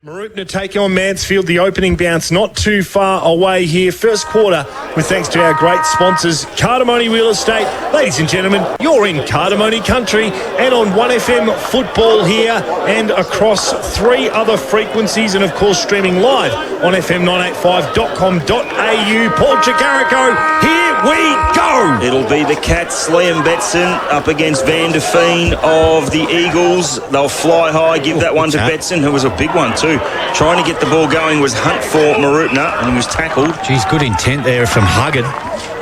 Mooroopna taking on Mansfield. The opening bounce not too far away here. First quarter with thanks to our great sponsors, Cardamone Real Estate. Ladies and gentlemen, you're in Cardamone country and on 1FM football here and across 3 other frequencies and of course streaming live on fm985.com.au. Paul Chicarico, here we go! It'll be the Cats, Liam Betson up against Van der Veen of the Eagles. They'll fly high, give that one to Betson, who was a big one too. Trying to get the ball going was Hunt for Mooroopna, and he was tackled. Geez, good intent there from Huggard.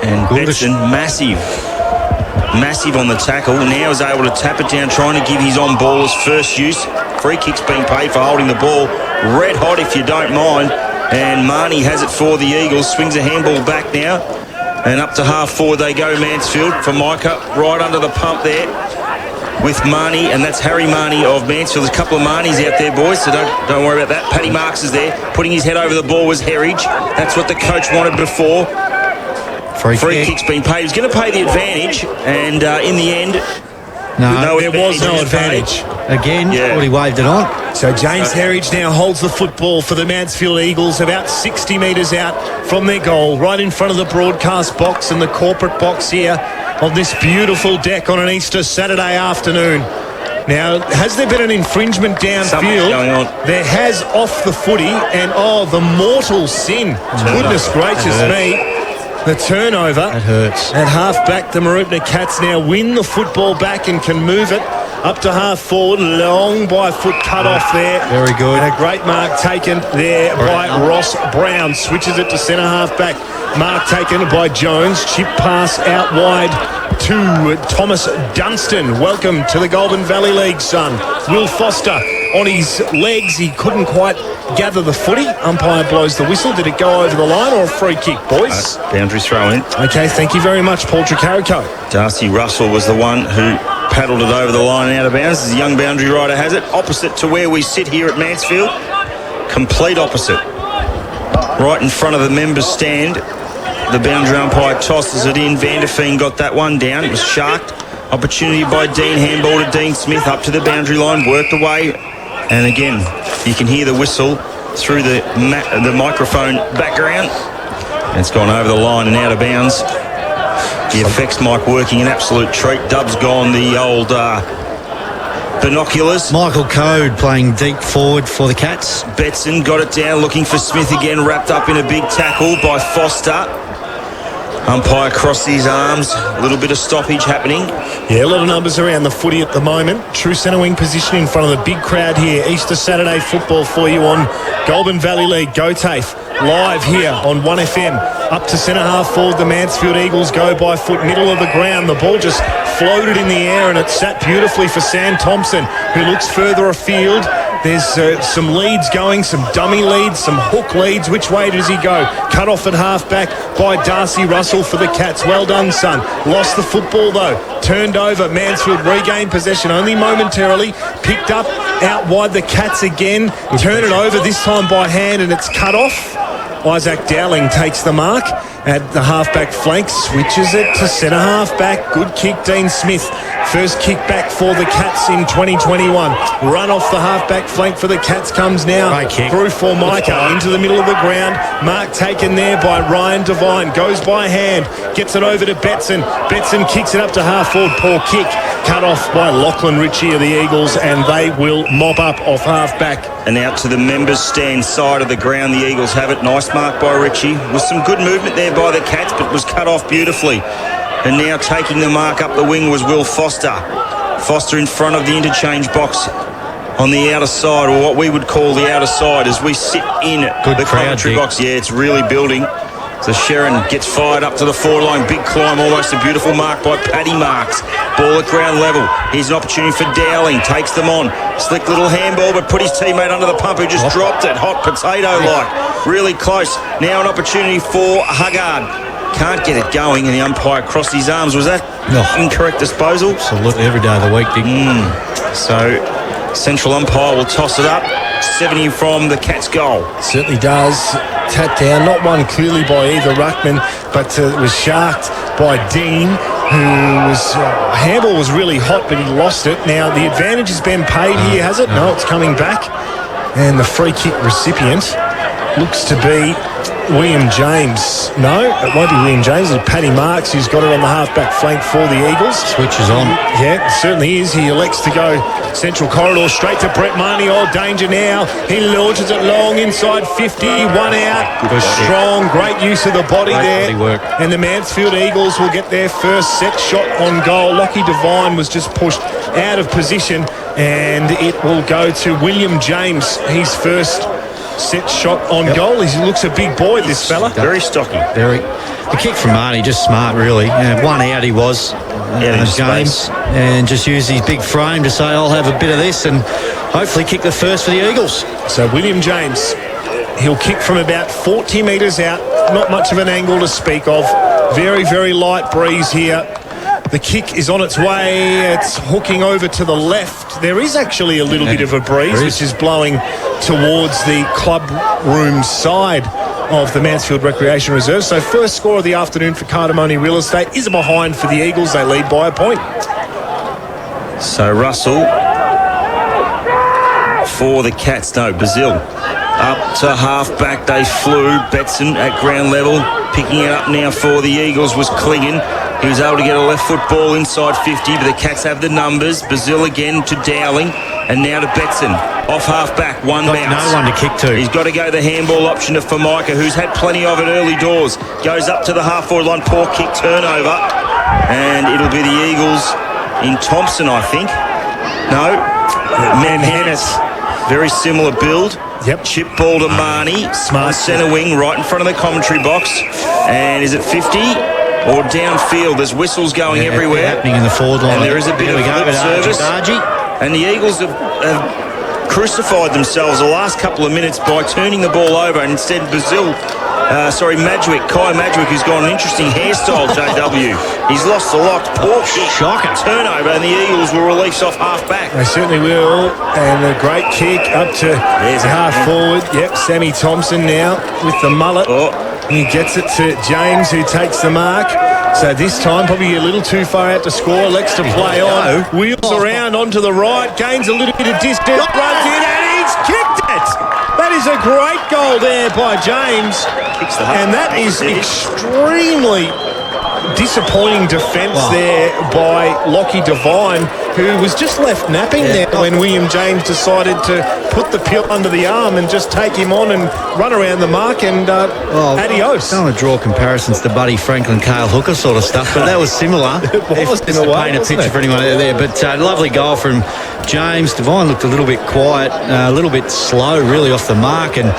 And Betson, massive on the tackle. Now is able to tap it down, trying to give his on ball his first use. Free kick's being paid for holding the ball. Red hot if you don't mind. And Marnie has it for the Eagles. Swings a handball back now. And up to half forward they go, Mansfield. For Micah, right under the pump there with Marnie, and that's Harry Marnie of Mansfield. There's a couple of Marnies out there, boys, so don't worry about that. Paddy Marks is there. Putting his head over the ball was Herridge. That's what the coach wanted before. Free kick's been paid. He's going to pay the advantage, and in the end, no, there was no advantage. Again, thought he waved it on. So James Herridge now holds the football for the Mansfield Eagles about 60 metres out from their goal, right in front of the broadcast box and the corporate box here on this beautiful deck on an Easter Saturday afternoon. Now, has there been an infringement downfield? Going on. There has off the footy, and the mortal sin. Goodness gracious me. The turnover. That hurts. At half-back, the Mooroopna Cats now win the football back and can move it up to half-forward. Long by-foot cut-off there. Very good. And a great mark taken there by Ross Brown. Switches it to centre half-back. Mark taken by Jones. Chip pass out wide to Thomas Dunstan. Welcome to the Goulburn Valley League, son. Will Foster on his legs. He couldn't quite gather the footy. Umpire blows the whistle. Did it go over the line or a free kick, boys? Boundary throw in. Okay, thank you very much, Paul Tricarico. Darcy Russell was the one who paddled it over the line and out of bounds. As the young boundary rider has it. Opposite to where we sit here at Mansfield. Complete opposite. Right in front of the members' stand. The boundary umpire tosses it in. Van der Veen got that one down. It was sharked. Opportunity by Dean. Handball to Dean Smith up to the boundary line. Worked away. And again, you can hear the whistle through the microphone background. And it's gone over the line and out of bounds. The effects mic working an absolute treat. Dub's gone the old binoculars. Michael Code playing deep forward for the Cats. Betson got it down, looking for Smith again, wrapped up in a big tackle by Foster. Umpire crossed his arms. A little bit of stoppage happening. Yeah, a lot of numbers around the footy at the moment. True centre wing position in front of the big crowd here. Easter Saturday football for you on Goulburn Valley League. Go TAFE live here on 1FM. Up to centre half forward, the Mansfield Eagles go by foot, middle of the ground. The ball just floated in the air and it sat beautifully for Sam Thompson, who looks further afield. There's some leads going, some dummy leads, some hook leads. Which way does he go? Cut off at half-back by Darcy Russell for the Cats. Well done, son. Lost the football, though. Turned over. Mansfield regained possession only momentarily. Picked up out wide the Cats again. Turn it over, this time by hand, and it's cut off. Isaac Dowling takes the mark at the half-back flank, switches it to centre half-back. Good kick, Dean Smith. First kick back for the Cats in 2021. Run off the half-back flank for the Cats comes now through for Micah into the middle of the ground. Mark taken there by Ryan Devine. Goes by hand. Gets it over to Betson. Betson kicks it up to half-forward. Poor kick. Cut off by Lachlan Ritchie of the Eagles, and they will mop up off half-back. And out to the members' stand side of the ground. The Eagles have it. Nice mark by Ritchie. With some good movement there by the Cats, but was cut off beautifully. And now taking the mark up the wing was Will Foster. Foster in front of the interchange box on the outer side, or what we would call the outer side, as we sit in the commentary box. Yeah, it's really building. So Sharon gets fired up to the forward line. Big climb, almost a beautiful mark by Paddy Marks. Ball at ground level. Here's an opportunity for Dowling. Takes them on. Slick little handball, but put his teammate under the pump, who just dropped it. Hot potato-like. Really close. Now an opportunity for Huggard. Can't get it going, and the umpire crossed his arms. Was that incorrect disposal? Absolutely, every day of the week, Dick. So central umpire will toss it up. 70 from the Cats' goal. Certainly does. Tap down, not one clearly by either ruckman, but it was sharked by Dean, who was handball was really hot, but he lost it. Now the advantage has been paid here, has it? No, it's coming back. And the free kick recipient looks to be William James. No, it won't be William James. It's Paddy Marks who's got it on the half-back flank for the Eagles. Switches on. Yeah, it certainly is. He elects to go central corridor straight to Brett Marnie. Oh, danger now. He launches it long inside 50. One out. Good strong. Great use of the body Great there. body work. And the Mansfield Eagles will get their first set shot on goal. Lockie Devine was just pushed out of position, and it will go to William James. His first set shot on goal. He looks a big boy, this fella. Very stocky. Very. The kick from Marnie, just smart, really. One out he was. James, and just used his big frame to say, I'll have a bit of this, and hopefully kick the first for the Eagles. So William James, he'll kick from about 40 metres out. Not much of an angle to speak of. Very, very light breeze here. The kick is on its way. It's hooking over to the left. There is actually a little bit of a breeze, which is blowing towards the club room side of the Mansfield Recreation Reserve. So first score of the afternoon for Cardamone Real Estate is a behind for the Eagles. They lead by a point. So Russell for the Cats. No, Brazil. Up to half-back they flew. Betson at ground level. Picking it up now for the Eagles was Clingan. He was able to get a left foot ball inside 50, but the Cats have the numbers. Brazil again to Dowling, and now to Betson. Off half-back, one bounce. No one to kick to. He's got to go the handball option to Formica, who's had plenty of it early doors. Goes up to the half-forward line, poor kick turnover. And it'll be the Eagles in Thompson, I think. No, Manhattan. Very similar build. Yep. Chip ball to Marnie. Smart. Centre wing, right in front of the commentary box. And is it 50? Or downfield? There's whistles going everywhere. Happening in the forward line. And there is a bit of lip service. And the Eagles have crucified themselves the last couple of minutes by turning the ball over, and instead Kai Madgwick, who's got an interesting hairstyle, JW. He's lost the lock. Poor kick. Shocking. Turnover, and the Eagles will release off half-back. They certainly will. And a great kick up to half-forward. Yep, Sammy Thompson now with the mullet. He gets it to James, who takes the mark. So this time, probably a little too far out to score. Elects to play on. Wheels around onto the right. Gains a little bit of distance. Runs in, and he's kicked it. That is a great goal there by James. And that is extremely disappointing defence there by Lockie Devine, who was just left napping there when William James decided to put the pill under the arm and just take him on and run around the mark and adios. I don't want to draw comparisons to Buddy Franklin, Cale Hooker sort of stuff, but that was similar. It was just to paint a picture for anyone out there. But lovely goal from James. Devine looked a little bit quiet, a little bit slow really off the mark, and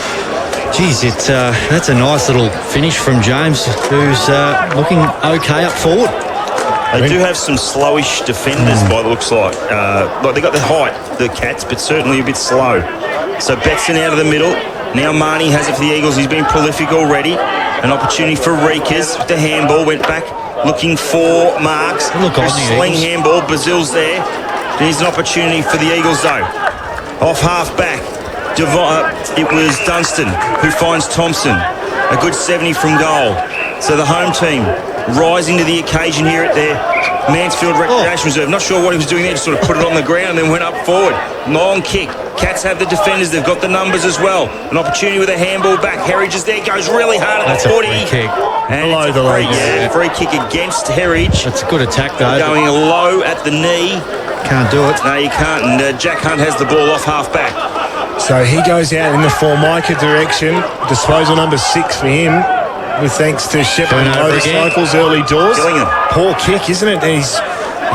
geez, that's a nice little finish from James, who's looking okay up forward. They do have some slowish defenders by the looks like. They got the height, the Cats, but certainly a bit slow. So Betson out of the middle. Now Marnie has it for the Eagles. He's been prolific already. An opportunity for Reekers with the handball. Went back looking for Marks. Sling handball. Brazil's there. There's an opportunity for the Eagles though. Off half back. It was Dunstan who finds Thompson. A good 70 from goal. So the home team rising to the occasion here at their Mansfield Recreation Reserve. Not sure what he was doing there, just sort of put it on the ground and then went up forward. Long kick. Cats have the defenders. They've got the numbers as well. An opportunity with a handball back. Herridge is there. Goes really hard at the 40. That's a free kick. And below the legs. Free kick against Herridge. That's a good attack though. Going low at the knee. Can't do it. No, you can't. And Jack Hunt has the ball off half back. So he goes out in the Formica direction. Disposal number 6 for him. With thanks to Shepard Motorcycles early doors. Poor kick, isn't it? His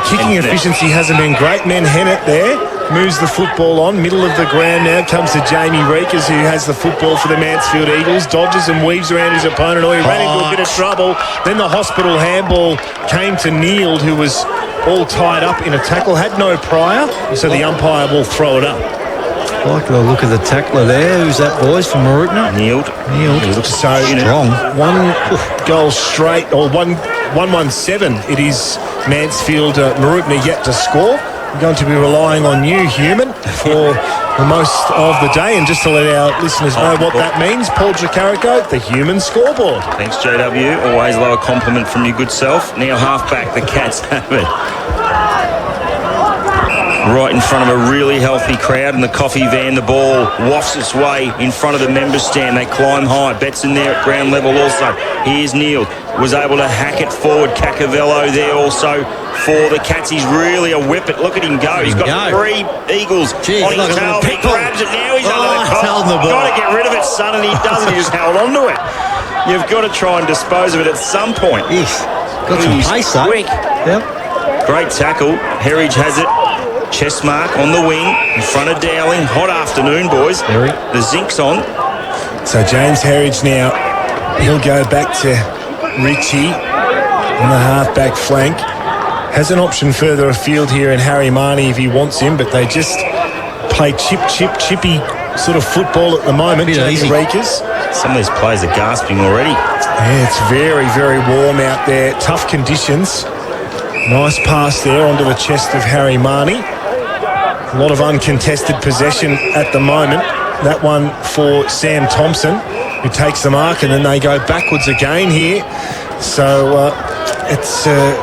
kicking efficiency hasn't been great. Menhennett there moves the football on. Middle of the ground now comes to Jamie Reekers, who has the football for the Mansfield Eagles. Dodges and weaves around his opponent. He ran into a bit of trouble. Then the hospital handball came to Neild, who was all tied up in a tackle. Had no prior, so the umpire will throw it up. Like the look of the tackler there. Who's that, boys, from Mooroopna? Neild. He looks so strong. One goal straight, or 1-1-7. It is Mansfield Mooroopna yet to score. We're going to be relying on you, Human, for the most of the day. And just to let our listeners know what that means, Paul Jacarico, the Human scoreboard. Thanks, JW. Always love a compliment from your good self. Now half back, the Cats have it. right in front of a really healthy crowd in the coffee van. The ball wafts its way in front of the members stand. They climb high. Betson there at ground level also. Here's Neil. Was able to hack it forward. Cacavello there also for the Cats. He's really a whippet. Look at him go. He's got 3 Eagles on his tail. He grabs it now. He's under the cop. Got to get rid of it, son, and he doesn't. He just held on to it. You've got to try and dispose of it at some point. Yes. Got some pace, though. Quick. Yep. Great tackle. Herridge has it. Chest mark on the wing in front of Dowling. Hot afternoon, boys. The zinc's on. So James Herridge now, he'll go back to Richie on the half-back flank. Has an option further afield here in Harry Marnie if he wants him, but they just play chippy sort of football at the moment. Easy. Rakers. Some of these players are gasping already. Yeah, it's very, very warm out there. Tough conditions. Nice pass there onto the chest of Harry Marnie. A lot of uncontested possession at the moment. That one for Sam Thompson, who takes the mark, and then they go backwards again here. So it's a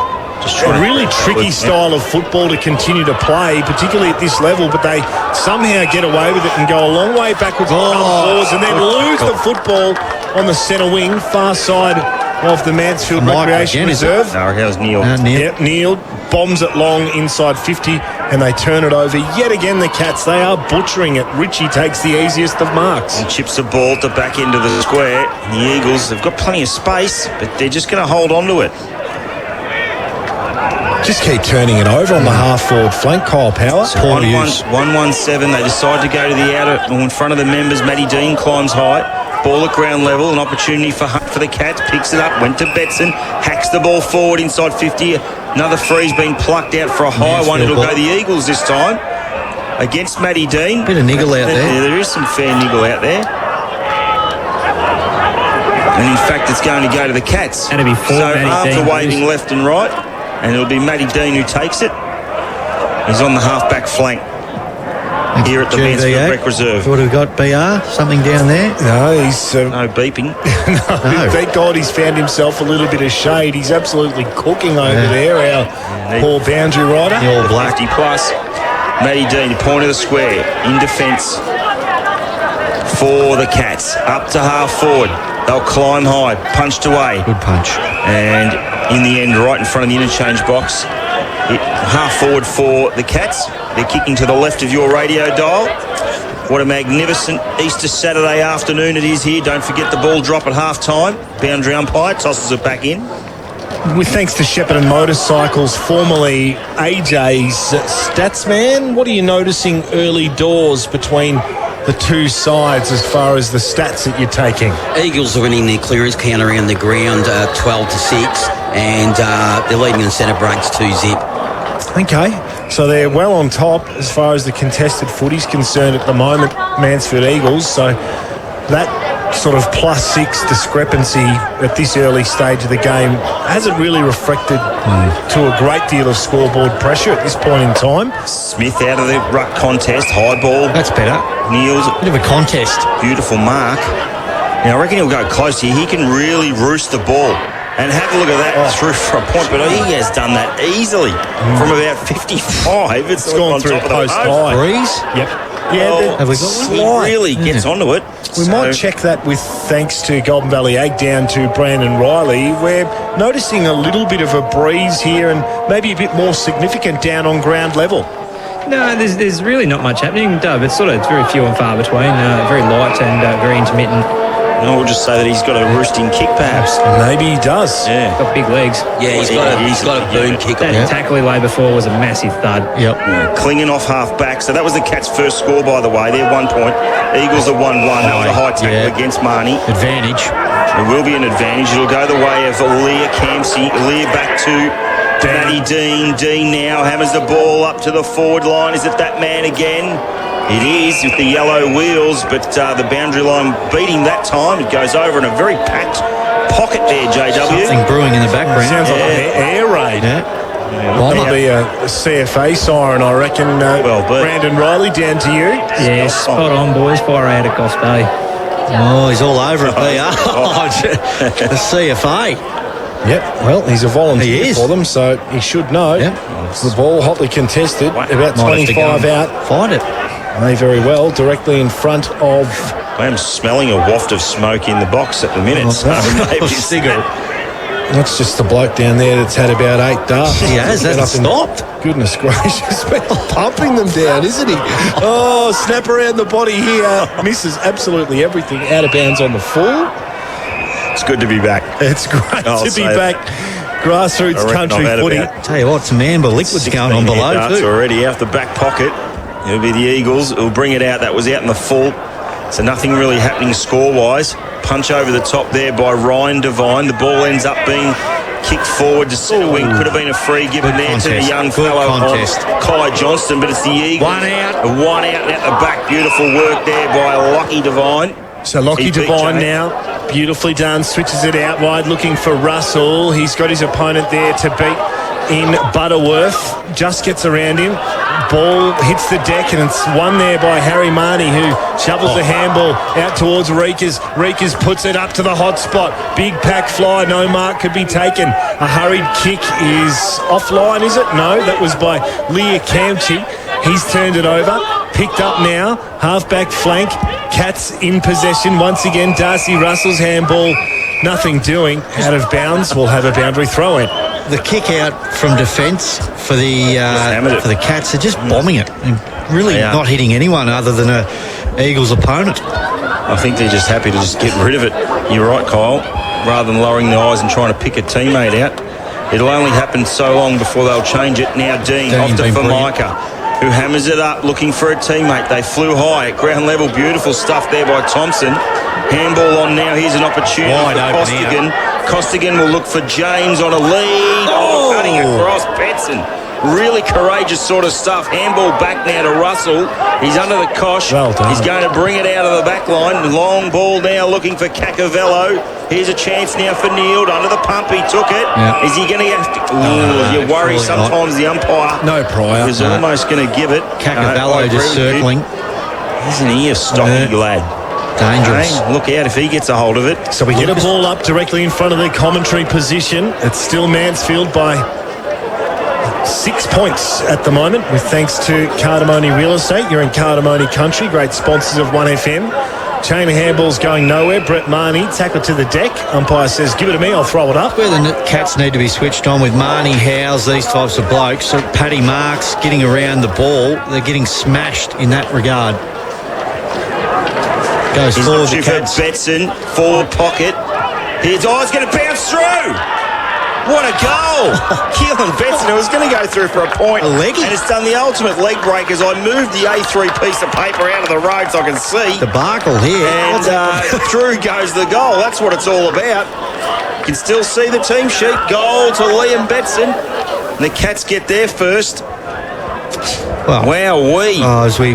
really tricky style of football to continue to play, particularly at this level, but they somehow get away with it and go a long way backwards and then lose the football on the centre wing, far side of the Mansfield Recreation Reserve. No, how's Neil? Yep, Neil bombs it long inside 50, and they turn it over yet again. The Cats, they are butchering it. Richie takes the easiest of marks. And chips the ball at the back end of the square. And the Eagles have got plenty of space, but they're just going to hold on to it. Just keep turning it over on the half-forward flank, Kyle Power. 1-1-7. They decide to go to the outer, or in front of the members. Matty Dean climbs high. Ball at ground level. An opportunity for Hunt for the Cats. Picks it up. Went to Betson. Hacks the ball forward inside 50. Another free's been plucked out for a high one. It'll go the Eagles this time against Matty Dean. Bit of niggle out there. There is some fair niggle out there. And in fact, it's going to go to the Cats. That'll be four. So Matty after Dean, waving left and right, and it'll be Matty Dean who takes it. He's on the half-back flank here at the Mansfield Rec Reserve. What have we got, BR? Something down there? No, he's... No beeping. no. Thank God he's found himself a little bit of shade. He's absolutely cooking over there, our poor boundary rider. The All Black. 50 plus. Matty Dean, point of the square, in defence for the Cats. Up to half forward. They'll climb high, punched away. Good punch. And in the end, right in front of the interchange box, half forward for the Cats. They're kicking to the left of your radio dial. What a magnificent Easter Saturday afternoon it is here. Don't forget the ball drop at half-time. Boundary umpire tosses it back in. With thanks to Shepparton Motorcycles, formerly AJ's Statsman, what are you noticing early doors between the two sides as far as the stats that you're taking? Eagles are winning their clearance count around the ground 12-6, and they're leading in centre breaks 2-zip. Okay, so they're well on top as far as the contested footy's concerned at the moment, Mansfield Eagles. So that sort of +6 discrepancy at this early stage of the game hasn't really reflected to a great deal of scoreboard pressure at this point in time. Smith out of the ruck contest, high ball. That's better. Niels, Bit of a contest. beautiful mark. Now I reckon he'll go close here. He can really roost the ball. And have a look at that through for a point, but he has done that easily from about 55. It's gone on through top of the post post. high. Breeze? Yep. Well, Have we got one? he really gets onto it. We might check that with thanks to Golden Valley Ag down to Brandon Riley. We're noticing a little bit of a breeze here and maybe a bit more significant down on ground level. No, there's really not much happening, Dub. It's very few and far between. Very light and very intermittent. And I'll just say that he's got a roosting kick, perhaps. Maybe he does. Yeah. Got big legs. Yeah, he's got a boom kick on That him. tackle he laid before was a massive thud. Yep. Clinging off half-back. So that was the Cats' first score, by the way. They're 1 point. Eagles are 1-1. That was a high tackle against Marnie. Advantage. It will be an advantage. It'll go the way of Leah Campsey. Leah back to Matty Dean. Dean now hammers the ball up to the forward line. Is it that man again? It is with the yellow wheels, but the boundary line beating that time. It goes over in a very packed pocket there, JW. Something brewing in the background. Sounds like an air raid. Probably a CFA siren, I reckon. Brandon Riley, down to you. Yeah, spot on, boys. Fire out at Goss Bay. Oh, he's all over it, BR. The CFA. Yep, well, he's a volunteer He is. for them, so he should know. Yep. The ball hotly contested, about Might have to 25 go out. and find it. May very well, directly in front of... I'm smelling a waft of smoke in the box at the minute. So maybe cigarette. That's just the bloke down there that's had about 8 darts. He has, Been hasn't up in- stopped. Goodness gracious, been pumping them down, isn't he? Oh, snap around the body here. Misses absolutely everything. Out of bounds on the full. it's good to be back. It's great I'll to be say back. Grassroots I reckon country I've had footy. about Tell you what, some amber liquids going on 16 below darts too. already out the back pocket. It'll be the Eagles. It'll bring it out. That was out in the full. So nothing really happening score-wise. Punch over the top there by Ryan Devine. The ball ends up being kicked forward to centre wing. Could have been a free given Good there to the contest. young Good fellow contest. on Kai Johnston, but it's the Eagles. One out. A one out at the back. Beautiful work there by Lockie Devine. So Lockie He beat Devine Jay. now, beautifully done, switches it out wide, looking for Russell. He's got his opponent there to beat in Butterworth. Just gets around him. Ball hits the deck, and it's won there by Harry Marnie, who shovels the handball out towards Reekers. Reekers puts it up to the hot spot. Big pack fly, no mark could be taken. A hurried kick is offline, is it? No, that was by Leah Camchi. He's turned it over. Picked up now, half-back flank. Cats in possession once again. Darcy Russell's handball, nothing doing. Out of bounds, we'll have a boundary throw-in. The kick out from defence for the hammered it. Cats, they're just bombing it and really They are. not hitting anyone other than a Eagles opponent. I think they're just happy to just get rid of it. You're right, Kyle. Rather than lowering the eyes and trying to pick a teammate out. It'll only happen so long before they'll change it. Now Dean off to been brilliant. Formica, who hammers it up looking for a teammate. They flew high at ground level. Beautiful stuff there by Thompson. Handball on now. Here's an opportunity Wide for open Costigan. Costigan will look for James on a lead. Oh, cutting across Betson. Really courageous sort of stuff. Handball back now to Russell. He's under the cosh. Well done. He's going to bring it out of the back line. Long ball now looking for Cacavello. Here's a chance now for Neild. Under the pump, he took it. Yeah. Is he going to have to... Ooh, you worry surely not. sometimes the umpire No prior. is almost going to give it. Cacavello I agree just with you. circling. Isn't he a stocky Yeah. lad? Dangerous. Hey, look out if he gets a hold of it. So we get a ball up directly in front of the commentary position. It's still Mansfield by 6 points at the moment, with thanks to Cardamone Real Estate. You're in Cardamone country, great sponsors of 1FM. Chain of handballs going nowhere. Brett Marnie tackled to the deck. Umpire says, give it to me, I'll throw it up. Where the Cats need to be switched on with Marnie, Howes, these types of blokes. So Paddy Marks getting around the ball. They're getting smashed in that regard. Goes He's forward, looking the for Cats. Betson, forward pocket. He's it's going to bounce through. What a goal! Keelan Betson, it was going to go through for a point. A leggy. And it's done the ultimate leg break as I moved the A3 piece of paper out of the road so I can see. Debacle here. And through goes the goal. That's what it's all about. You can still see the team sheet. Goal to Liam Betson. And the Cats get there first. Well, Wowee. as we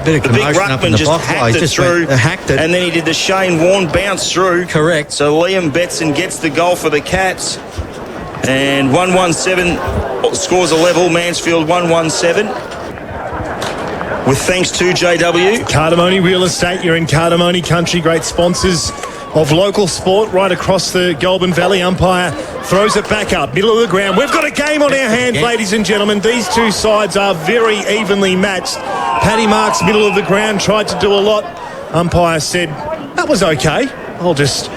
bit of The big commotion up in ruckman the just box. hacked He it just through. hacked it. And then he did the Shane Warne bounce through. Correct. So Liam Betson gets the goal for the Cats. And 117 scores a level. Mansfield 117. With thanks to JW. Cardamone Real Estate, you're in Cardamone country, great sponsors of local sport right across the Goulburn Valley. Umpire throws it back up, middle of the ground. We've got a game on our hands, ladies and gentlemen. These two sides are very evenly matched. Paddy Marks, middle of the ground, tried to do a lot. Umpire said, that was okay. I'll just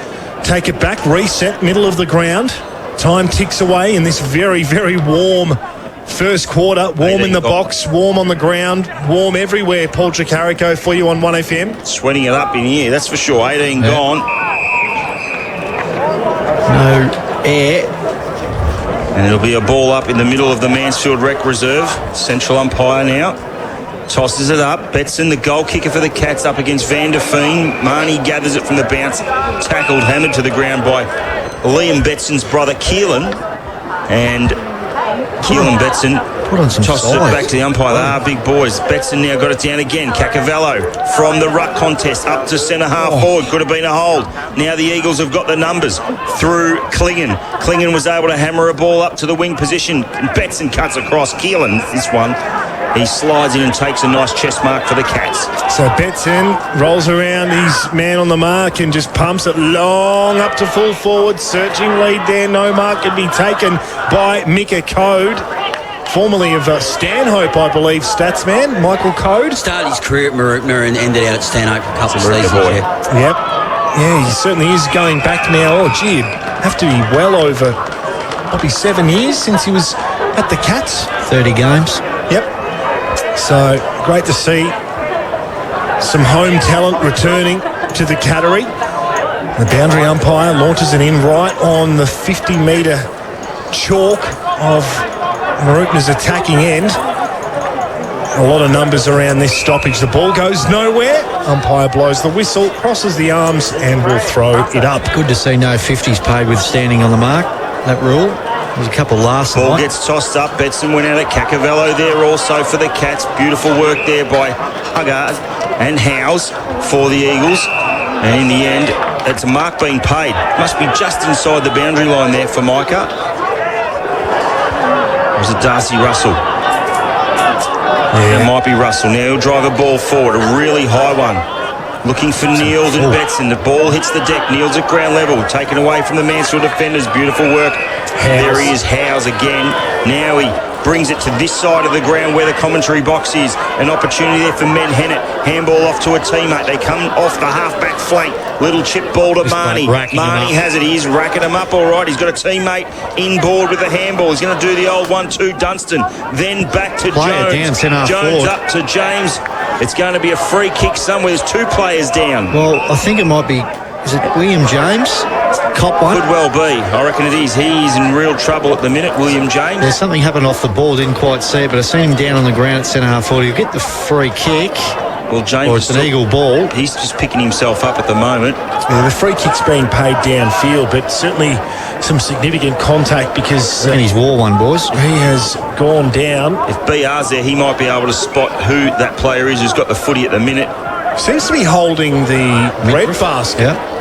take it back, reset, middle of the ground. Time ticks away in this very, very warm first quarter. Warm in the box, warm on the ground, warm everywhere. Paul Tricarico for you on 1FM. Sweating it up in here, that's for sure. 18 gone. No air. And it'll be a ball up in the middle of the Mansfield Rec Reserve. Central umpire now. Tosses it up. Betson, the goal kicker for the Cats, up against Van der Veen. Marnie gathers it from the bounce. Tackled, hammered to the ground by Liam Betson's brother, Keelan. And Keelan Betson Put on some tosses it size. back to the umpire. They are big boys. Betson now got it down again. Cacavello from the ruck contest up to centre half forward. Could have been a hold. Now the Eagles have got the numbers through Klingon. Klingon was able to hammer a ball up to the wing position. Betson cuts across. Keelan, this one. He slides in and takes a nice chest mark for the Cats. So Betson rolls around his man on the mark and just pumps it long up to full forward. Searching lead there. No mark can be taken by Mika Code. Formerly of Stanhope, I believe, statsman, Michael Code. Started his career at Mooroopna and ended out at Stanhope for a couple of seasons. Yeah. Yep. Yeah, he certainly is going back now. Oh, gee, it'd have to be well over probably 7 years since he was at the Cats. 30 games. Yep. So great to see some home talent returning to the Cattery. The boundary umpire launches it in right on the 50-metre chalk of Mooroopna's attacking end. A lot of numbers around this stoppage. The ball goes nowhere. Umpire blows the whistle, crosses the arms and will throw it up. Good to see no 50s paid with standing on the mark. That rule. There's a couple last Ball night. gets tossed up. Betson went out at Cacavello there also for the Cats. Beautiful work there by Huggard and Howes for the Eagles. And in the end, it's a mark being paid. Must be just inside the boundary line there for Micah. Or was it Darcy Russell? Yeah, it might be Russell. Now he'll drive a ball forward, a really high one. Looking for Niels and Betson. The ball hits the deck. Niels at ground level. Taken away from the Mansfield defenders. Beautiful work. There he is, Howes again. Now he brings it to this side of the ground where the commentary box is. An opportunity there for Men Hennett. Handball off to a teammate. They come off the half-back flank. Little chip ball to Marnie. Marnie has it. He is racking him up all right. He's got a teammate inboard with the handball. He's going to do the old 1-2 Dunstan. Then back to Jones. Jones up to James. It's going to be a free kick somewhere. There's two players down. Well, I think it might be, is it William James? Cop one? Could well be. I reckon it is. He is in real trouble at the minute, William James. There's something happened off the ball, didn't quite see it, but I seen him down on the ground at centre-half forward. He'll get the free kick. Well, James, or it's an Eagle ball. He's just picking himself up at the moment. Yeah, the free kick's being paid downfield, but certainly some significant contact because And he's wore one, boys. he has gone down. If BR's there, he might be able to spot who that player is who's got the footy at the minute. Seems to be holding the red basket. Yeah.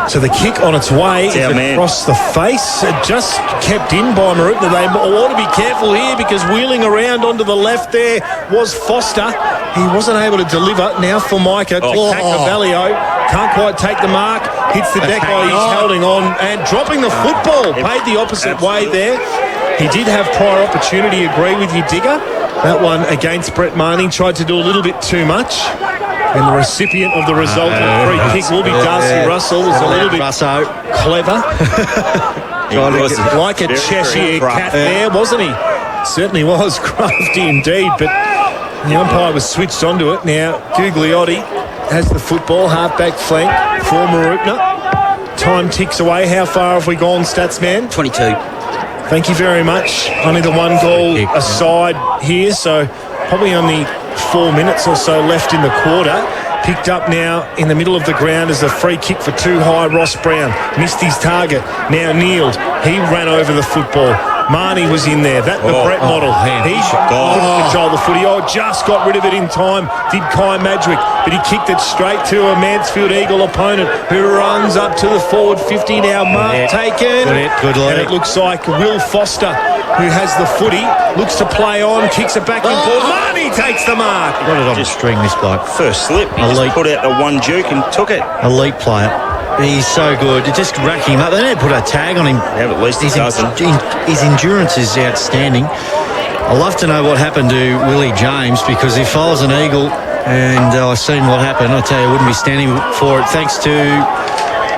So the kick on its way It's our man. across the face. It just kept in by Mooroopna. They ought to be careful here because wheeling around onto the left there was Foster. He wasn't able to deliver. Now for Micah. Cacavello can't quite take the mark. Hits the deck while he's holding on and dropping the football. Paid the opposite way there. He did have prior opportunity. Agree with you, Digger. That one against Brett Marnie tried to do a little bit too much. And the recipient of the resultant free kick will be Darcy Russell. It's a little bit clever. Like a Cheshire cat there, wasn't he? Certainly was crafty indeed, but the umpire was switched onto it. Now, Gugliotti has the football, half-back flank for Mooroopna. Time ticks away. How far have we gone, Statsman? 22. Thank you very much. Only the one goal aside here, so probably only 4 minutes or so left in the quarter. Picked up now in the middle of the ground as a free kick for too high. Ross Brown missed his target. Now kneeled. He ran over the football. Marnie was in there. That the Brett model. He couldn't control the footy. Just got rid of it in time. Did Kai Madgwick, but he kicked it straight to a Mansfield Eagle opponent who runs up to the forward 50 now. Mark taken. Good And it looks like Will Foster, who has the footy, looks to play on, kicks it back in forward. Marnie takes the mark. Got it on the string, this bloke. First slip. He just put out the one juke and took it. Elite player. He's so good. Just racking him up. They need to put a tag on him. Yeah, at least he doesn't. His endurance is outstanding. I'd love to know what happened to Willie James, because if I was an Eagle and I seen what happened, I tell you, I wouldn't be standing for it. Thanks to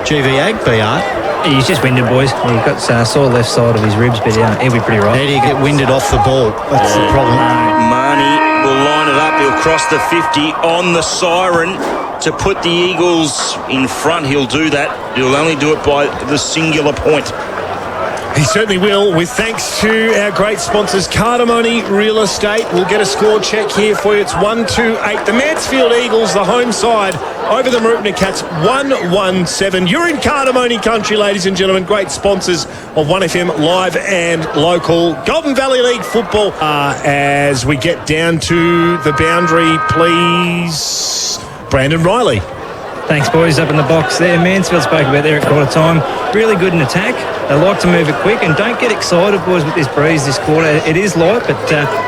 GVL BR. He's just winded, boys. We've got sore left side of his ribs, but he'll be pretty right. How do you get winded off the ball? That's the problem. Marnie will line it up. He'll cross the 50 on the siren to put the Eagles in front. He'll do that. He'll only do it by the singular point. He certainly will, with thanks to our great sponsors, Cardamone Real Estate. We'll get a score check here for you. It's 1-2-8. The Mansfield Eagles, the home side, over the Mooroopna Cats, 1-1-7. You're in Cardamone country, ladies and gentlemen. Great sponsors of 1FM Live and Local. Golden Valley League football. As we get down to the boundary, please, Brandon Riley. Thanks, boys, up in the box there. Mansfield spoke about there at quarter time. Really good in attack. They like to move it quick, and don't get excited, boys, with this breeze this quarter. It is light, but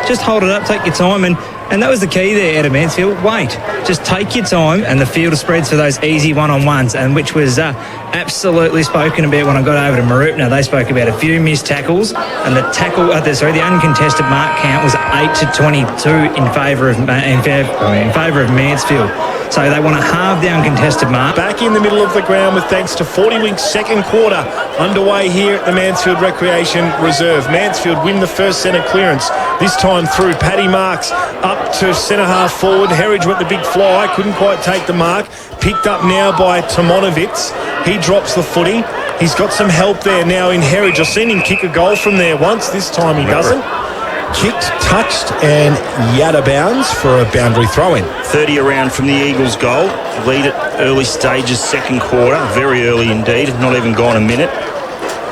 just hold it up, take your time, and that was the key there out of Mansfield. Wait, just take your time, and the field spreads for those easy one-on-ones, and which was absolutely spoken about when I got over to Mooroopna. They spoke about a few missed tackles, and the uncontested mark count was 8 to 22 in favour of Mansfield. So they want to halve the uncontested mark. Back in the middle of the ground with thanks to 40 Wink's second quarter underway here at the Mansfield Recreation Reserve. Mansfield win the first centre clearance, this time through Paddy Marks up to centre half forward. Herridge went the big fly, couldn't quite take the mark. Picked up now by Tomonovitz. He drops the footy. He's got some help there now in Herridge. I've seen him kick a goal from there once. This time he doesn't. Kicked, touched, and out of bounds for a boundary throw-in. 30 around from the Eagles' goal. Lead at early stages, second quarter. Very early indeed. Not even gone a minute.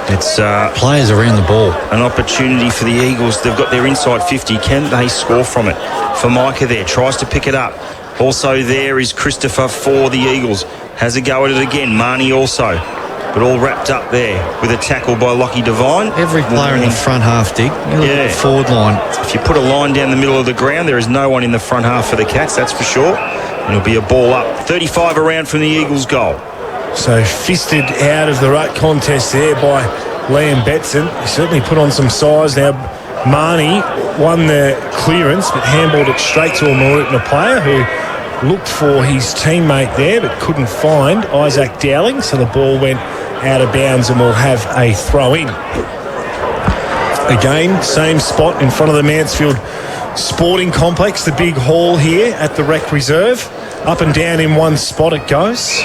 It's Players around the ball. an opportunity for the Eagles. They've got their inside 50. Can they score from it? For Micah there. Tries to pick it up. Also there is Christopher for the Eagles. Has a go at it again. Marnie also. But all wrapped up there with a tackle by Lockie Devine. Every player in the front half, Dick. You look at the forward line. If you put a line down the middle of the ground, there is no one in the front half for the Cats, that's for sure. And it'll be a ball up. 35 around from the Eagles' goal. So fisted out of the rut contest there by Liam Betson. He certainly put on some size. Now Marnie won the clearance but handballed it straight to a Mooroopna player who looked for his teammate there but couldn't find Isaac Dowling, so the ball went out of bounds and will have a throw in. Again, same spot in front of the Mansfield Sporting Complex, the big hall here at the Rec Reserve. Up and down in one spot it goes.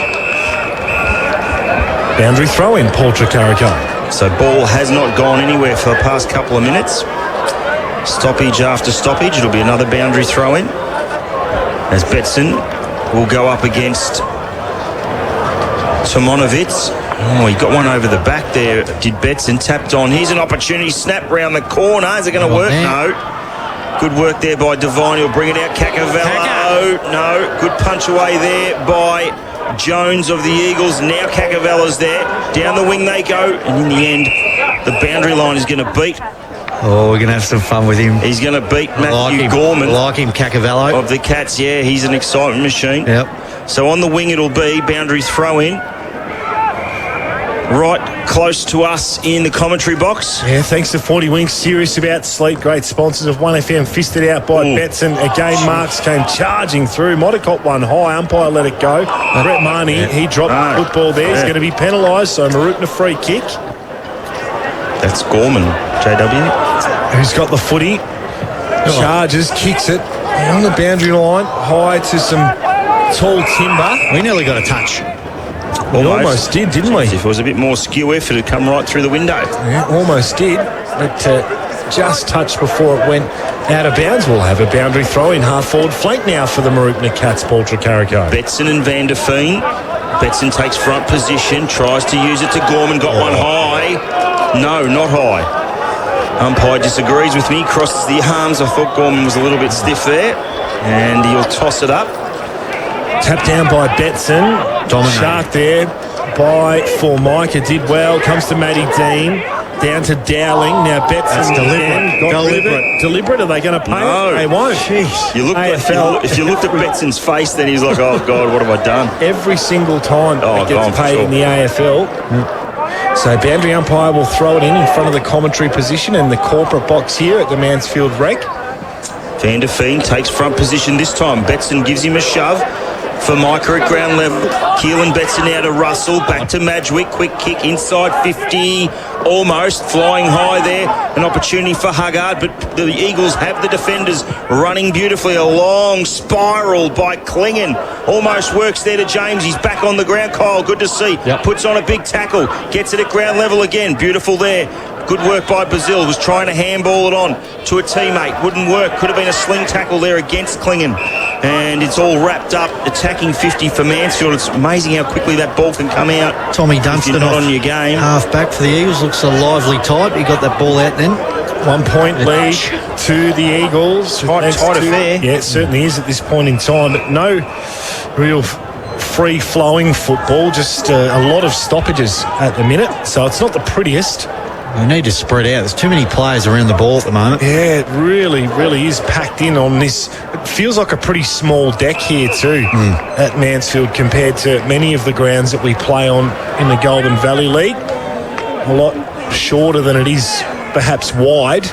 Boundary throw in, Paul Tricarico. So ball has not gone anywhere for the past couple of minutes. Stoppage after stoppage. It'll be another boundary throw in as Betson will go up against Tomonovitz. Oh, he got one over the back there. Did Betson. Tapped on. Here's an opportunity. Snap round the corner. Is it going to work? Man. No. Good work there by Devine. He'll bring it out. Cacavello. No. Good punch away there by Jones of the Eagles. Now Cacavella's there. Down the wing they go. And in the end, the boundary line is going to beat. Oh, we're going to have some fun with him. He's going to beat Matthew Gorman. Like him, Cacavello. Of the Cats, yeah. He's an excitement machine. Yep. So on the wing it'll be boundary throw in. Right close to us in the commentary box. Yeah, thanks to 40 Winks. Serious about sleep. Great sponsors of 1FM. Fisted out by Betson. Again, Marks came charging through. Might have caught one high. Umpire let it go. Brett Marnie, he dropped the football there. He's going to be penalised. So Mooroopna free kick. That's Gorman, JW. Who's got the footy. Charges, kicks it on the boundary line. High to some tall timber. We nearly got a touch. We almost did, didn't we? If it was a bit more skew effort, it'd come right through the window. Yeah, almost did. But just touched before it went out of bounds. We'll have a boundary throw in half forward flank now for the Mooroopna Cats, Paul Tricarico. Betson and Van der Veen. Betson takes front position, tries to use it to Gorman, got one high. No, not high. Umpire disagrees with me, crosses the arms. I thought Gorman was a little bit stiff there. And he'll toss it up. Tapped down by Betson. Dominating. Shark there by Formica. Did well. Comes to Matty Dean. Down to Dowling. Now Betson. Deliberate. Deliberate. Are they going to pay No. it? They won't. You look AFL. if you looked at Betson's face, then he's like, oh, God, what have I done? Every single time it gone gets for paid sure. in the AFL. So boundary umpire will throw it in front of the commentary position and the corporate box here at the Mansfield Rec. Van der Veen takes front position this time. Betson gives him a shove for Micah at ground level. Keelan Betson out to Russell. Back to Madgwick. Quick kick inside 50. Almost flying high there. An opportunity for Huggard, but the Eagles have the defenders running beautifully. A long spiral by Klingon. Almost works there to James. He's back on the ground. Kyle, good to see. Yep. Puts on a big tackle. Gets it at ground level again. Beautiful there. Good work by Bazil. Was trying to handball it on to a teammate. Wouldn't work. Could have been a sling tackle there against Klingon. And it's all wrapped up. Attacking 50 for Mansfield. It's amazing how quickly that ball can come out. Tommy If Dunstan you're not off on your game. half back for the Eagles. Looks a lively type. He got that ball out then. 1 point lead to the Eagles. Tight Thanks affair. Yeah, it certainly is at this point in time. But no real free-flowing football, just a lot of stoppages at the minute, so it's not the prettiest. We need to spread out. There's too many players around the ball at the moment. Yeah, it really, really is packed in on this. It feels like a pretty small deck here too at Mansfield compared to many of the grounds that we play on in the Goulburn Valley League. A lot shorter than it is perhaps wide.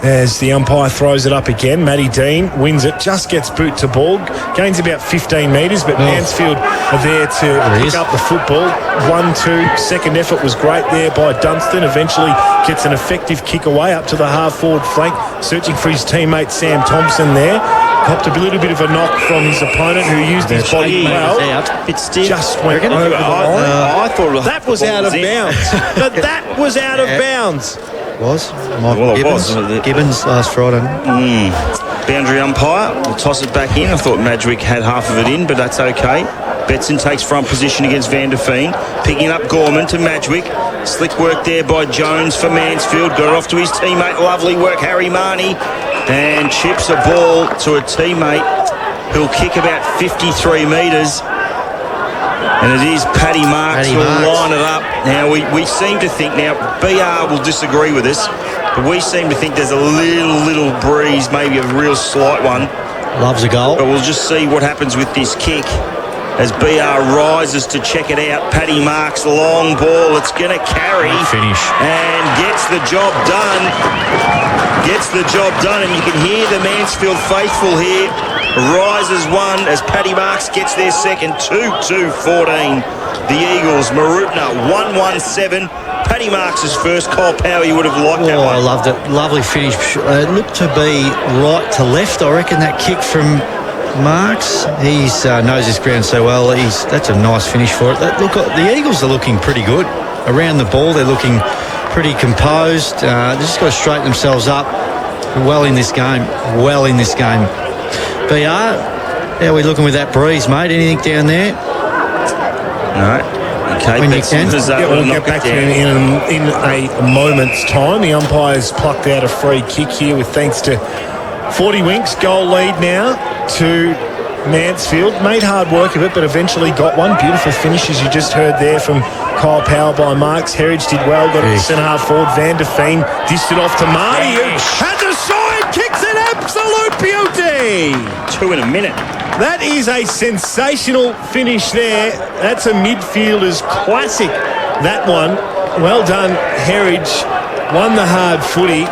As the umpire throws it up again, Matty Dean wins it, just gets boot to ball, gains about 15 metres, but Mansfield are there to pick up the football. 1-2, second effort was great there by Dunstan, eventually gets an effective kick away up to the half-forward flank, searching for his teammate Sam Thompson there. Copped a little bit of a knock from his opponent who used his body well. Bit stiff. Just went over the line. I thought that was out of bounds. But that was out of bounds. Was Michael Gibbons last Friday. Boundary umpire will toss it back in. I thought Madgwick had half of it in, but that's okay. Betson takes front position against Van der Veen, picking up Gorman to Madgwick. Slick work there by Jones for Mansfield. Got it off to his teammate. Lovely work, Harry Marnie, and chips a ball to a teammate who'll kick about 53 metres. And it is Paddy Marks who will line it up. Now, we seem to think, now, BR will disagree with us, but we seem to think there's a little breeze, maybe a real slight one. Loves a goal. But we'll just see what happens with this kick as BR rises to check it out. Paddy Marks, long ball, it's going to carry. Finish. And gets the job done. Gets the job done, and you can hear the Mansfield faithful here. Rises one as Paddy Marks gets their second. 2-2-14. The Eagles, Mooroopna 1-1-7. Paddy Marks' first. Cole Power, you would have liked that one. I loved it. Lovely finish. It looked to be right to left, I reckon, that kick from Marks. He knows his ground so well. That's a nice finish for it. The Eagles are looking pretty good. Around the ball, they're looking pretty composed. They just got to straighten themselves up. Well in this game. BR, how are we looking with that breeze, mate? Anything down there? No. Okay, when you can. We'll get back to you in a moment's time. The umpire's plucked out a free kick here with thanks to 40 Winks. Goal lead now to Mansfield. Made hard work of it, but eventually got one. Beautiful finish, as you just heard there from Kyle Power by Marks. Herridge did well, got it to centre-half forward. Van der Veen dished it off to Marty, who has a side, kicks an absolute beauty. 2 in a minute. That is a sensational finish there. That's a midfielder's classic, that one. Well done, Herridge. Won the hard footy,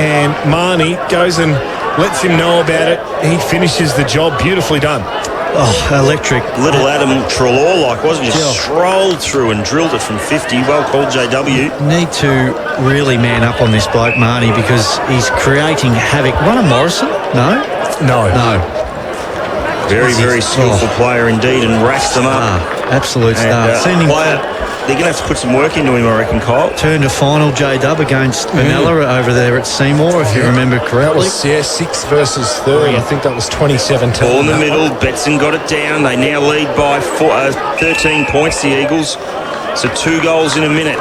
and Marnie goes and lets him know about it. He finishes the job. Beautifully done. Oh, electric. Little Adam Treloar-like, wasn't he? Just strolled through and drilled it from 50. Well called, JW. Need to really man up on this bloke, Marnie, because he's creating havoc. One of Morrison? No. Very skillful player indeed, and racks them up. Absolute star. They're going to have to put some work into him, I reckon, Kyle. Turned to final J-Dub against Manila over there at Seymour, if you remember correctly. 6 versus 3. I think that was 2017. Ball in the middle. Betson got it down. They now lead by 13 points, the Eagles. So 2 goals in a minute.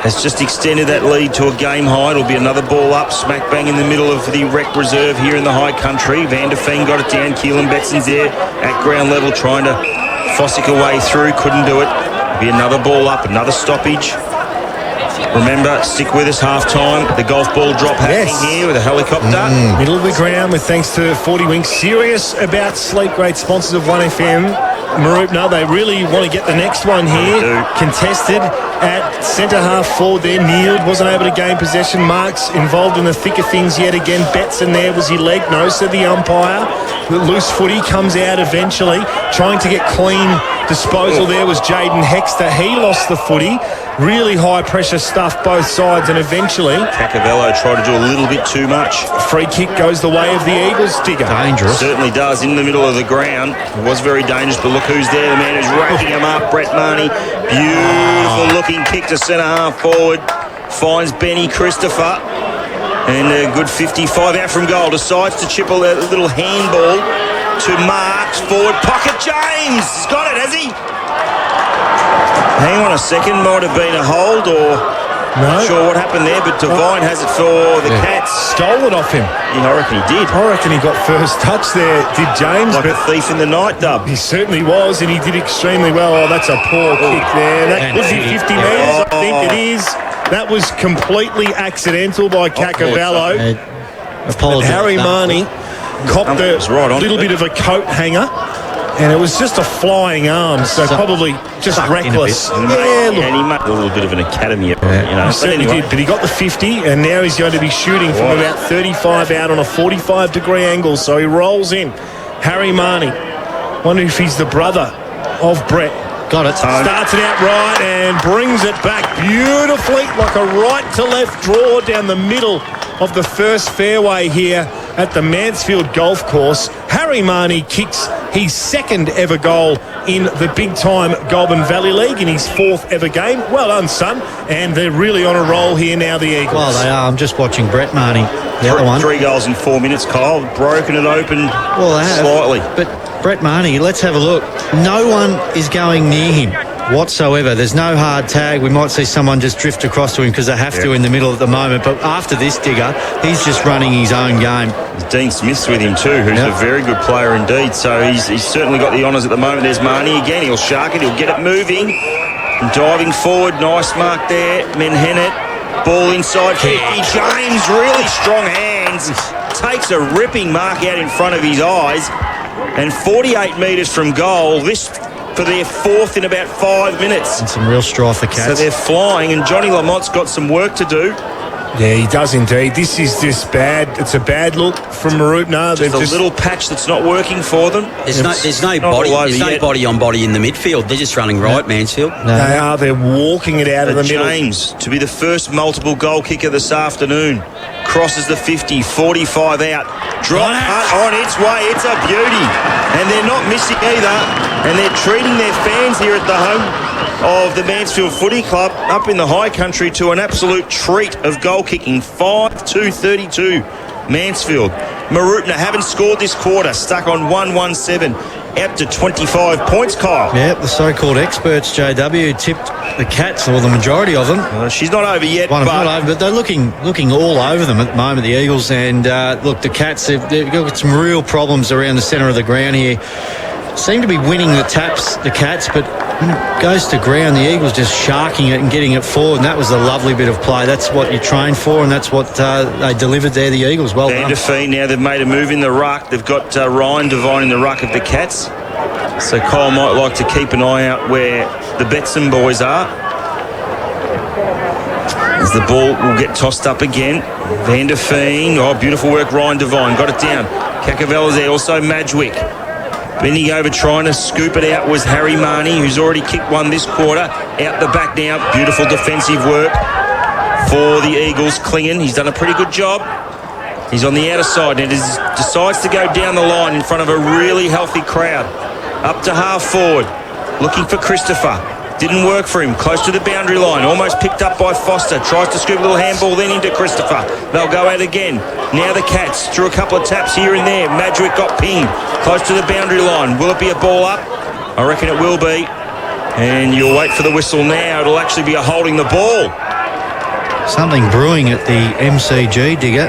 Has just extended that lead to a game high. It'll be another ball up, smack bang in the middle of the rec reserve here in the high country. Van der Veen got it down. Keelan Betson's there at ground level trying to Fossick a way through. Couldn't do it. Be another ball up, another stoppage. Remember, stick with us half-time. The golf ball drop happening here with a helicopter. Middle of the ground with thanks to 40 Winks. Serious about sleep. Great sponsors of 1FM. Mooroopna, they really want to get the next one here. Contested at centre-half forward there. Kneeled, wasn't able to gain possession. Marks involved in the thick of things yet again. Betson there. Was he leg? No, said the umpire. The loose footy comes out eventually. Trying to get clean disposal there was Jaden Hexter. He lost the footy. Really high-pressure stuff both sides, and eventually Cacavello tried to do a little bit too much. Free kick goes the way of the Eagles. Digger. Dangerous. Certainly does, in the middle of the ground. It was very dangerous, but look who's there. The man who's racking him up, Brett Marnie. Beautiful looking kick to centre-half forward. Finds Benny Christopher. And a good 55 out from goal. Decides to chip a little handball to Marks. Forward pocket. James has got it, has he? Hang on a second. Might have been a hold, or No. Not sure what happened there, but Devine has it for the Cats. Stole it off him. Yeah, I reckon he did. I reckon he got first touch there, did James. Like but a thief in the night, Dub. he certainly was, and he did extremely well. Oh, that's a poor kick there. That And could be 50 metres, I think it is. That was completely accidental by Cacavello. Apologies. Harry Marnie copped a was right on little it. bit of a coat hanger, and it was just a flying arm, so probably just sucked in a reckless. bit. Yeah, look. And he made a little bit of an academy, you know. He But certainly anyway, did, but he got the 50, and now he's going to be shooting from Right. about 35 out on a 45-degree angle, so he rolls in. Harry Marnie. Wonder if he's the brother of Brett. Got it. Starts it out right and brings it back beautifully, like a right-to-left draw down the middle of the first fairway here at the Mansfield Golf Course. Harry Marnie kicks his second ever goal in the big-time Goulburn Valley League in his fourth ever game. Well done, son. And they're really on a roll here now, the Eagles. Well, they are. I'm just watching Brett Marnie, the other one. 3 goals in 4 minutes, Kyle. Broken it open Well, they have. slightly. But Brett Marnie, let's have a look. No one is going near him whatsoever. There's no hard tag. We might see someone just drift across to him because they have to in the middle at the moment. But after this digger, he's just running his own game. Dean Smith's with him too, who's Yep. a very good player indeed. So he's certainly got the honours at the moment. There's Marnie again. He'll shark it. He'll get it moving. Diving forward. Nice mark there. Menhennet. Ball inside 50. James, really strong hands. Takes a ripping mark out in front of his eyes. And 48 metres from goal. This for their fourth in about 5 minutes. And some real strife for So Cats. they're flying, and Johnny Lamont's got some work to do. Yeah, he does indeed. This is just bad. It's a bad look from Mooroopna. There's a little patch that's not working for them. There's no not body. all over There's no yet. body on body in the midfield. They're just running right, Mansfield. They are. They're walking it out of the middle. James, to be the first multiple goal kicker this afternoon, crosses the 50, 45 out. Drop putt on its way. It's a beauty. And they're not missing either. And they're treating their fans here at the home of the Mansfield Footy Club up in the high country to an absolute treat of goal kicking. 5-2-32 Mansfield. Mooroopna haven't scored this quarter, stuck on 117, out to 25 points, Kyle. Yeah, the so-called experts, JW, tipped the Cats, or the majority of them. She's not over yet, One of but not over, but they're looking all over them at the moment, the Eagles. And look, the Cats, they've got some real problems around the centre of the ground here. Seem to be winning the taps, the Cats, but when it goes to ground, the Eagles just sharking it and getting it forward, and that was a lovely bit of play. That's what you train for, and that's what they delivered there, the Eagles. Well done. Vanderfee, now they've made a move in the ruck. They've got Ryan Devine in the ruck of the Cats. So Kyle might like to keep an eye out where the Betson boys are. As the ball will get tossed up again. Vanderfee, oh, beautiful work, Ryan Devine, got it down. Cacavella's there, also Madgwick. Bending over trying to scoop it out was Harry Marnie, who's already kicked one this quarter. Out the back now. Beautiful defensive work for the Eagles. Klingon, he's done a pretty good job. He's on the outer side and decides to go down the line in front of a really healthy crowd. Up to half forward. Looking for Christopher. Didn't work for him. Close to the boundary line. Almost picked up by Foster. Tries to scoop a little handball then into Christopher. They'll go out again. Now the Cats through a couple of taps here and there. Madgwick got pinged. Close to the boundary line. Will it be a ball up? I reckon it will be. And you'll wait for the whistle now. It'll actually be a holding the ball. Something brewing at the MCG, digger.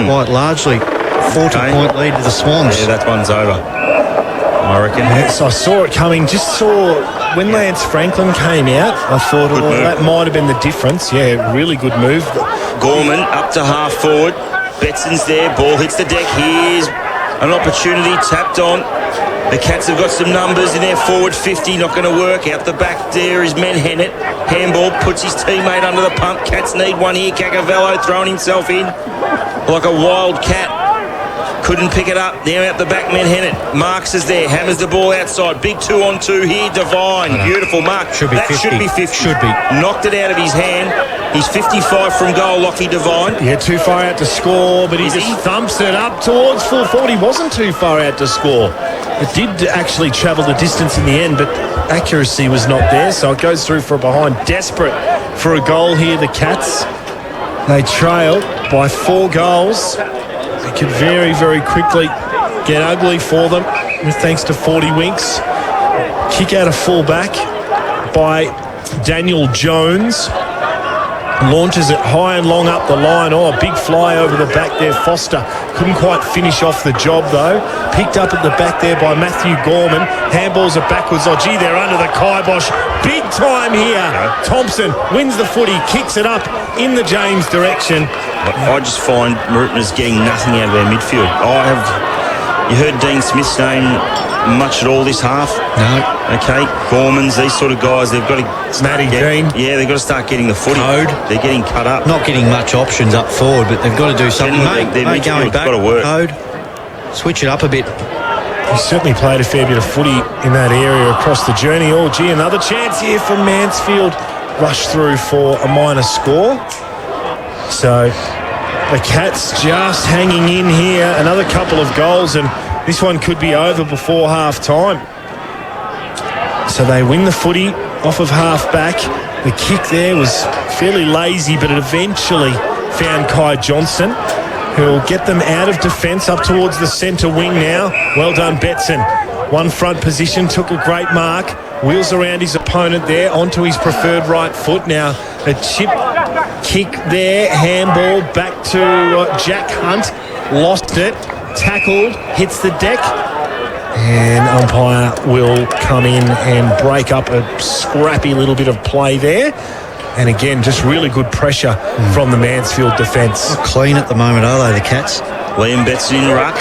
Quite largely. 40-point lead to the Swans. Yeah, that one's over, I reckon. Yes, I saw it coming. Just saw when Lance Franklin came out, I thought, Good move. that might have been the difference. Yeah, really good move. Gorman up to half forward. Betson's there. Ball hits the deck. Here's an opportunity. Tapped on. The Cats have got some numbers in their forward 50. Not going to work. Out the back there is Menhennet. Handball puts his teammate under the pump. Cats need one here. Cacavello throwing himself in like a wild cat. Couldn't pick it up. Now out the back, Menhennet. Marks is there. Hammers the ball outside. Big 2-on-2 here. Devine. Beautiful mark. Should be that 50. should be 50. Should be. Knocked it out of his hand. He's 55 from goal, Lockie Devine. Yeah, too far out to score, but he Is he? just thumps it up towards full forward. He wasn't too far out to score. It did actually travel the distance in the end, but accuracy was not there, so it goes through for a behind. Desperate for a goal here, the Cats. They trail by 4 goals. It could very, very quickly get ugly for them, thanks to 40 Winks. Kick out of full back by Daniel Jones. Launches it high and long up the line. Oh, a big fly over the back there. Foster couldn't quite finish off the job, though. Picked up at the back there by Matthew Gorman. Handballs it backwards. Oh, gee, they're under the kibosh. Big time here. Thompson wins the footy, kicks it up in the James direction. I just find Mooroopna's getting nothing out of their midfield. You heard Dean Smith's name much at all this half? No. Okay, Gormans, these sort of guys, they've got to Matty Dean. Yeah, they've got to start getting the footy. Code. They're getting cut up. Not getting much options up forward, but they've got to do something. Their Mate, going midfield's back. got to work. Code. Switch it up a bit. He certainly played a fair bit of footy in that area across the journey. Oh, gee, another chance here for Mansfield. Rush through for a minor score. So the Cats just hanging in here. Another couple of goals, and this one could be over before half-time. So they win the footy off of half-back. The kick there was fairly lazy, but it eventually found Kai Johnson, who'll get them out of defence up towards the centre wing now. Well done, Betson. One front position, took a great mark. Wheels around his opponent there, onto his preferred right foot. Now a chip kick there, handball back to Jack Hunt. Lost it, tackled, hits the deck. And umpire will come in and break up a scrappy little bit of play there. And again, just really good pressure from the Mansfield defence. Clean at the moment, are they, the Cats? Liam Betson in ruck.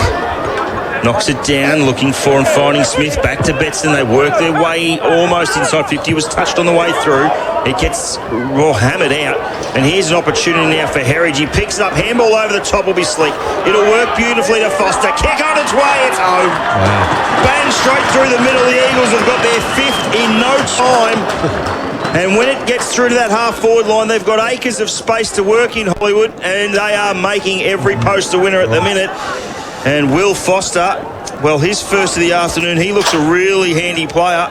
Knocks it down, looking for and finding Smith. Back to Betson. They work their way almost inside 50. Was touched on the way through. It gets hammered out. And here's an opportunity now for Herridge. He picks it up. Handball over the top will be slick. It'll work beautifully to Foster. Kick on its way. It's home. Wow. Bang straight through the middle. The Eagles have got their fifth in no time. And when it gets through to that half-forward line, they've got acres of space to work in Hollywood, and they are making every post a winner at the minute. And Will Foster, well, his first of the afternoon, he looks a really handy player.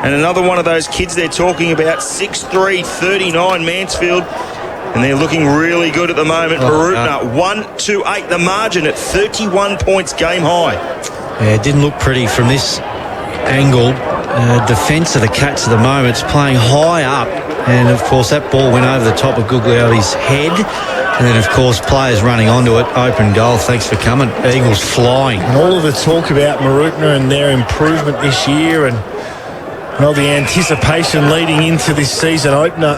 And another one of those kids they're talking about, 6'3", 39 Mansfield. And they're looking really good at the moment. Mooroopna, 1-8, the margin at 31 points, game high. Yeah, it didn't look pretty from this angle. Defence of the Cats at the moment is playing high up, and of course that ball went over the top of Guglioti's head, and then of course players running onto it. Open goal. Thanks for coming. Eagles flying. And all of the talk about Mooroopna and their improvement this year, and well, the anticipation leading into this season opener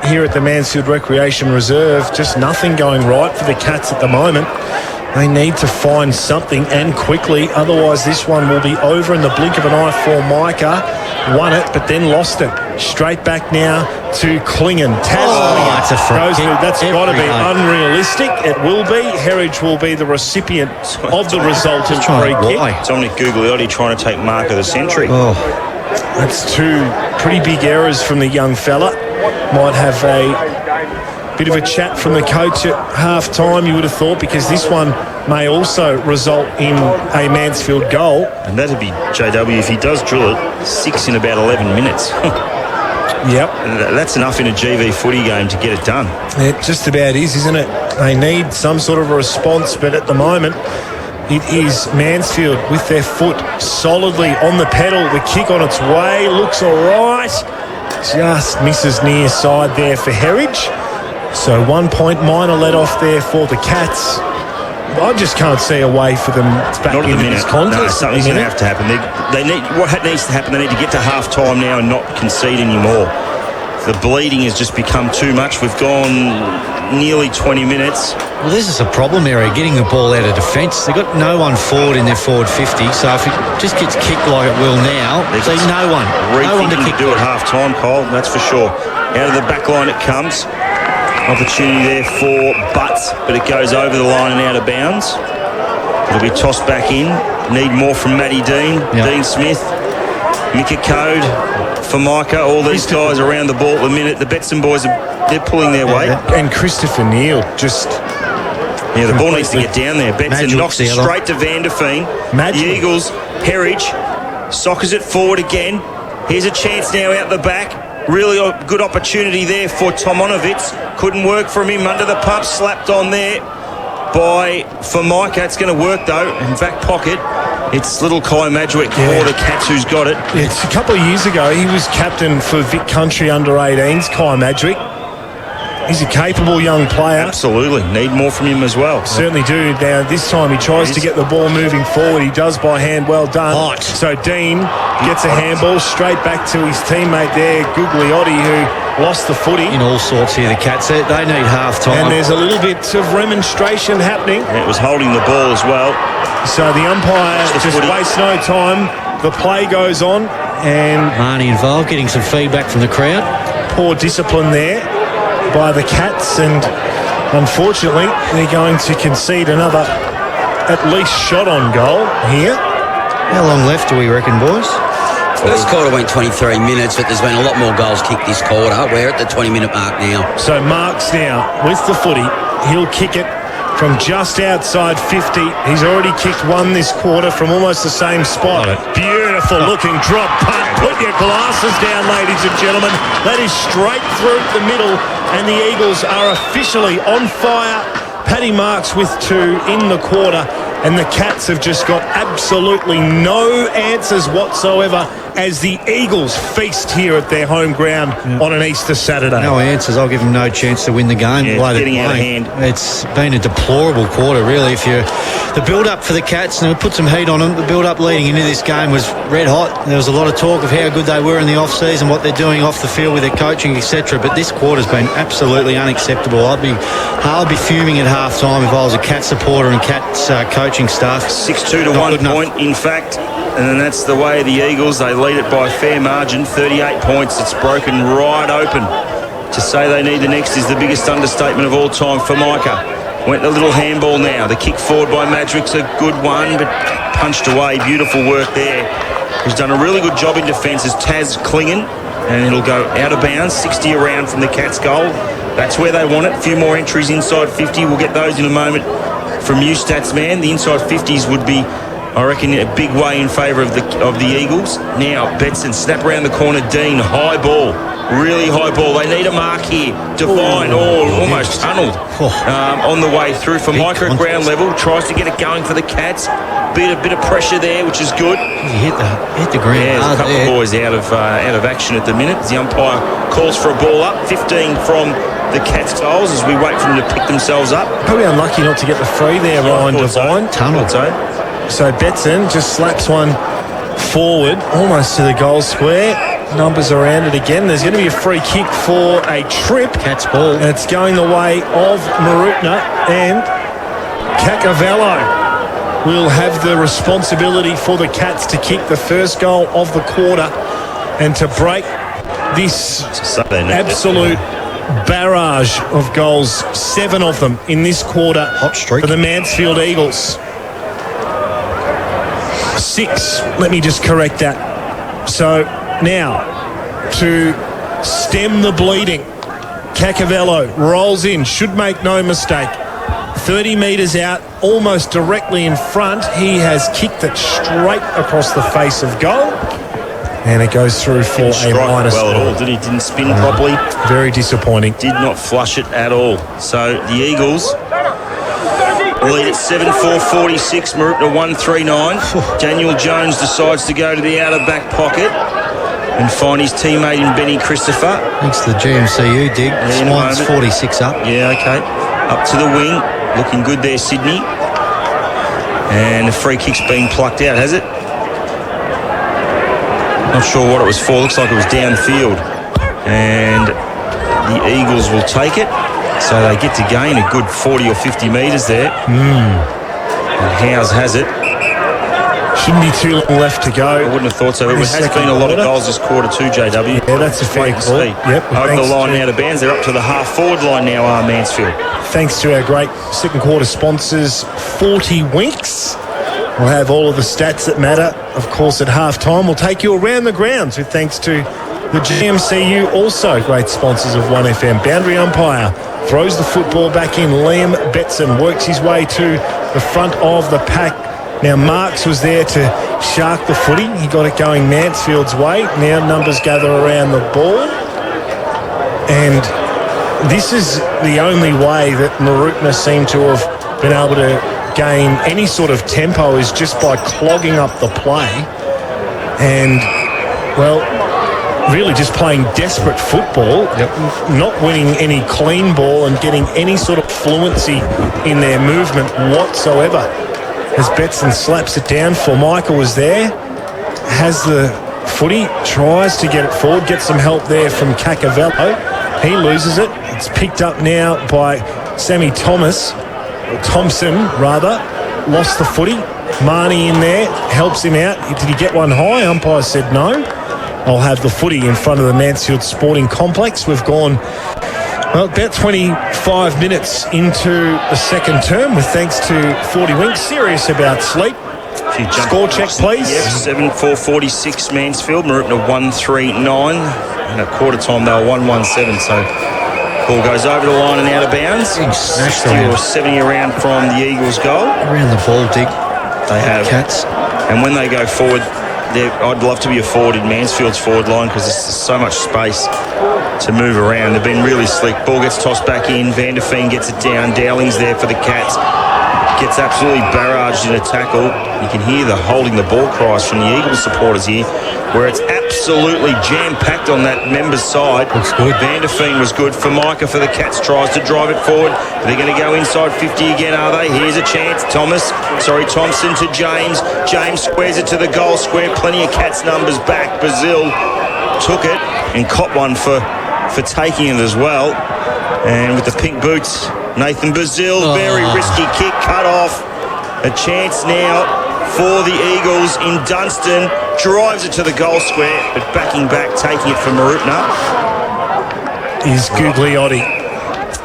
here at the Mansfield Recreation Reserve, just nothing going right for the Cats at the moment. They need to find something, and quickly, otherwise this one will be over in the blink of an eye for Micah. Won it, but then lost it. Straight back now to Klingon. That's a front kick. That's got to be unrealistic. It will be. Herridge will be the recipient of the resultant free kick. Dominic Gugliotti trying to take mark of the century. Oh. That's two pretty big errors from the young fella. Might have a bit of a chat from the coach at half-time, you would have thought, because this one may also result in a Mansfield goal. And that'd be JW, if he does drill it, 6 in about 11 minutes. Yep. That's enough in a GV footy game to get it done. It just about is, isn't it? They need some sort of a response, but at the moment, it is Mansfield with their foot solidly on the pedal. The kick on its way, looks all right. Just misses near side there for Herridge. So 1 point minor let off there for the Cats. I just can't see a way for them back not into this contest. No, something's going to have to happen. They need, what needs to happen, they need to get to half-time now and not concede anymore. The bleeding has just become too much. We've gone nearly 20 minutes. Well, this is a problem area, getting the ball out of defence. They've got no one forward in their forward 50, so if it just gets kicked like it will now, there's no one. No one to kick. Do at half-time, Cole, that's for sure. Out of the back line it comes. Opportunity there for Butts, but it goes over the line and out of bounds. It'll be tossed back in. Need more from Matty Dean, Dean Smith, Mika Code for Micah. All these guys around the ball at the minute. The Betson boys, they're pulling their weight. And Christopher Neal just... Yeah, the ball needs to get down there. Betson knocks it straight to Van der Veen. The Eagles, Herridge, soccers it forward again. Here's a chance now out the back. Really good opportunity there for Tomonovitz. Couldn't work from him under the pump. Slapped on there for Micah. It's going to work though. In back pocket, it's little Kai Madgwick for the Cats who's got it. It's a couple of years ago. He was captain for Vic Country under-18s, Kai Madgwick. He's a capable young player. Absolutely. Need more from him as well. Certainly do. Now, this time he tries to get the ball moving forward. He does by hand. Well done. Hot. So Dean gets a handball straight back to his teammate there, Gugliotti, who lost the footy. In all sorts here, the Cats. They need half-time. And there's a little bit of remonstration happening. Yeah, it was holding the ball as well. So the umpire The just footy. wastes no time. The play goes on, and Marnie involved, getting some feedback from the crowd. poor discipline there by the Cats, and unfortunately they're going to concede another at least shot on goal here. How long left do we reckon, boys? First quarter went 23 minutes, but there's been a lot more goals kicked this quarter. We're at the 20-minute mark now. So Marks now with the footy. He'll kick it from just outside 50. He's already kicked one this quarter from almost the same spot. Beautiful looking drop punt. Put your glasses down, ladies and gentlemen. That is straight through the middle, and the Eagles are officially on fire. Paddy Marks with 2 in the quarter, and the Cats have just got absolutely no answers whatsoever as the Eagles feast here at their home ground on an Easter Saturday. No answers. I'll give them no chance to win the game. Yeah, the way they're getting out of playing. hand. It's been a deplorable quarter, really. The build-up for the Cats, and we put some heat on them. The build-up leading into this game was red hot. There was a lot of talk of how good they were in the off-season, what they're doing off the field with their coaching, etc. But this quarter's been absolutely unacceptable. I'd be fuming at half-time if I was a Cat supporter and Cats coaching staff. 6-2 to Not 1 good enough. point, in fact. And then that's the way of the Eagles. They lead it by a fair margin, 38 points. It's broken right open. To say they need the next is the biggest understatement of all time for Micah. Went the little handball now. The kick forward by Madrick's a good one, but punched away. Beautiful work there. He's done a really good job in defence as Taz Klingen, and it'll go out of bounds, 60 around from the Cats' goal. That's where they want it. A few more entries inside 50. We'll get those in a moment from you, Stats Man. The inside 50s would be, I reckon, a big way in favour of the Eagles. Now, Betson, snap around the corner. Dean, high ball. Really high ball. They need a mark here. Divine, almost tunnelled on the way through for Micah at ground level. Tries to get it going for the Cats. A bit of pressure there, which is good. He hit the ground. Yeah, there's a couple of boys out of action at the minute. The umpire calls for a ball up. 15 from the Cats' goals as we wait for them to pick themselves up. Probably unlucky not to get the free there, Ryan Devine. Tunnel. So Betson just slaps one forward, almost to the goal square. Numbers around it again. There's going to be a free kick for a trip. Cats ball. And it's going the way of Mooroopna, and Cacavello will have the responsibility for the Cats to kick the first goal of the quarter and to break this absolute barrage of goals, 7 of them in this quarter. Hot streak for the Mansfield Eagles. 6, let me just correct that. So now, to stem the bleeding, Cacavello rolls in, should make no mistake. 30 metres out, almost directly in front. He has kicked it straight across the face of goal. And it goes through for Didn't strike a minus well at one. all, did he? Didn't spin properly. Very disappointing. Did not flush it at all. So the Eagles lead at 7-4-46. Mooroopna 1-3-9. Daniel Jones decides to go to the outer back pocket and find his teammate in Benny Christopher. Thanks to the GMCU dig. in a Swans moment. 46 up. Yeah, okay. Up to the wing. Looking good there, Sydney. And the free kick's been plucked out, has it? Not sure what it was for. Looks like it was downfield. And the Eagles will take it. So they get to gain a good 40 or 50 metres there. And Howes has it. Shouldn't be too long left to I go. wouldn't have thought so. There This has second been a lot of quarter. goals this quarter too, JW. Yeah, that's a fair Wait and call. see. Yep, Over the thanks line to- out of bounds. They're up to the half-forward line now, Mansfield. Thanks to our great second quarter sponsors, 40 Winks. We'll have all of the stats that matter, of course, at half-time. We'll take you around the grounds with thanks to the GMCU, also great sponsors of 1FM. Boundary umpire throws the football back in. Liam Betson works his way to the front of the pack. Now, Marks was there to shark the footy. He got it going Mansfield's way. Now numbers gather around the ball. And this is the only way that Mooroopna seem to have been able to gain any sort of tempo, is just by clogging up the play. And, well, really just playing desperate football, not winning any clean ball and getting any sort of fluency in their movement whatsoever. As Betson slaps it down, Formica was there, has the footy, tries to get it forward, gets some help there from Cacavello. He loses it. It's picked up now by Sammy Thompson, lost the footy. Marnie in there, helps him out. Did he get one high? Umpire said no. I'll have the footy in front of the Mansfield Sporting Complex. We've gone, well, about 25 minutes into the second term with thanks to 40 Winks. Serious about sleep. Score check, please. Yep, 7-4-46 Mansfield. Mooroopna 1-3-9. And at quarter time, they were 1-1-7. So ball goes over the line and out of bounds. 60 or 70 around from the Eagles' goal. Around the ball, Dick. They have. Cats. And when they go forward, I'd love to be a forward in Mansfield's forward line because there's so much space to move around. They've been really slick. Ball gets tossed back in. Van der Veen gets it down. Dowling's there for the Cats. Gets absolutely barraged in a tackle. You can hear the holding the ball cries from the Eagles supporters here, where it's absolutely jam-packed on that member's side. Looks good. Van der Veen was good. Formica for the Cats tries to drive it forward. They're going to go inside 50 again, are they? Here's a chance. Thompson to James. James squares it to the goal square. Plenty of Cats numbers back. Brazil took it and caught one for taking it as well. And with the pink boots, Nathan Brazil, very risky kick, cut off. A chance now for the Eagles in Dunstan. Drives it to the goal square, but backing back, taking it from Mooroopna. Is Gugliotti,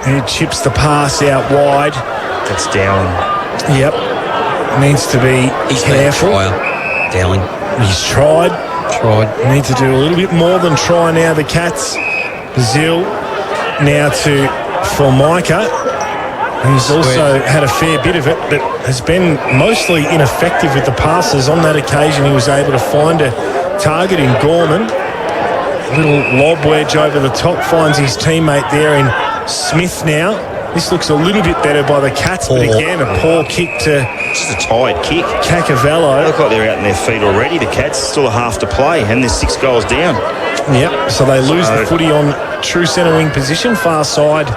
who chips the pass out wide. That's Dowling. Yep. Needs to be careful. Dowling. He's tried. Need to do a little bit more than try now, the Cats. Brazil now to Formica, who's also had a fair bit of it, but has been mostly ineffective with the passes. On that occasion, he was able to find a target in Gorman. Little lob wedge over the top, finds his teammate there in Smith now. This looks a little bit better by the Cats, but again, a poor kick to... Just a tired kick. Cacavello. They look like they're out in their feet already. The Cats still a half to play, and there's 6 goals down. Yep, so they lose the footy on true centre wing position, far side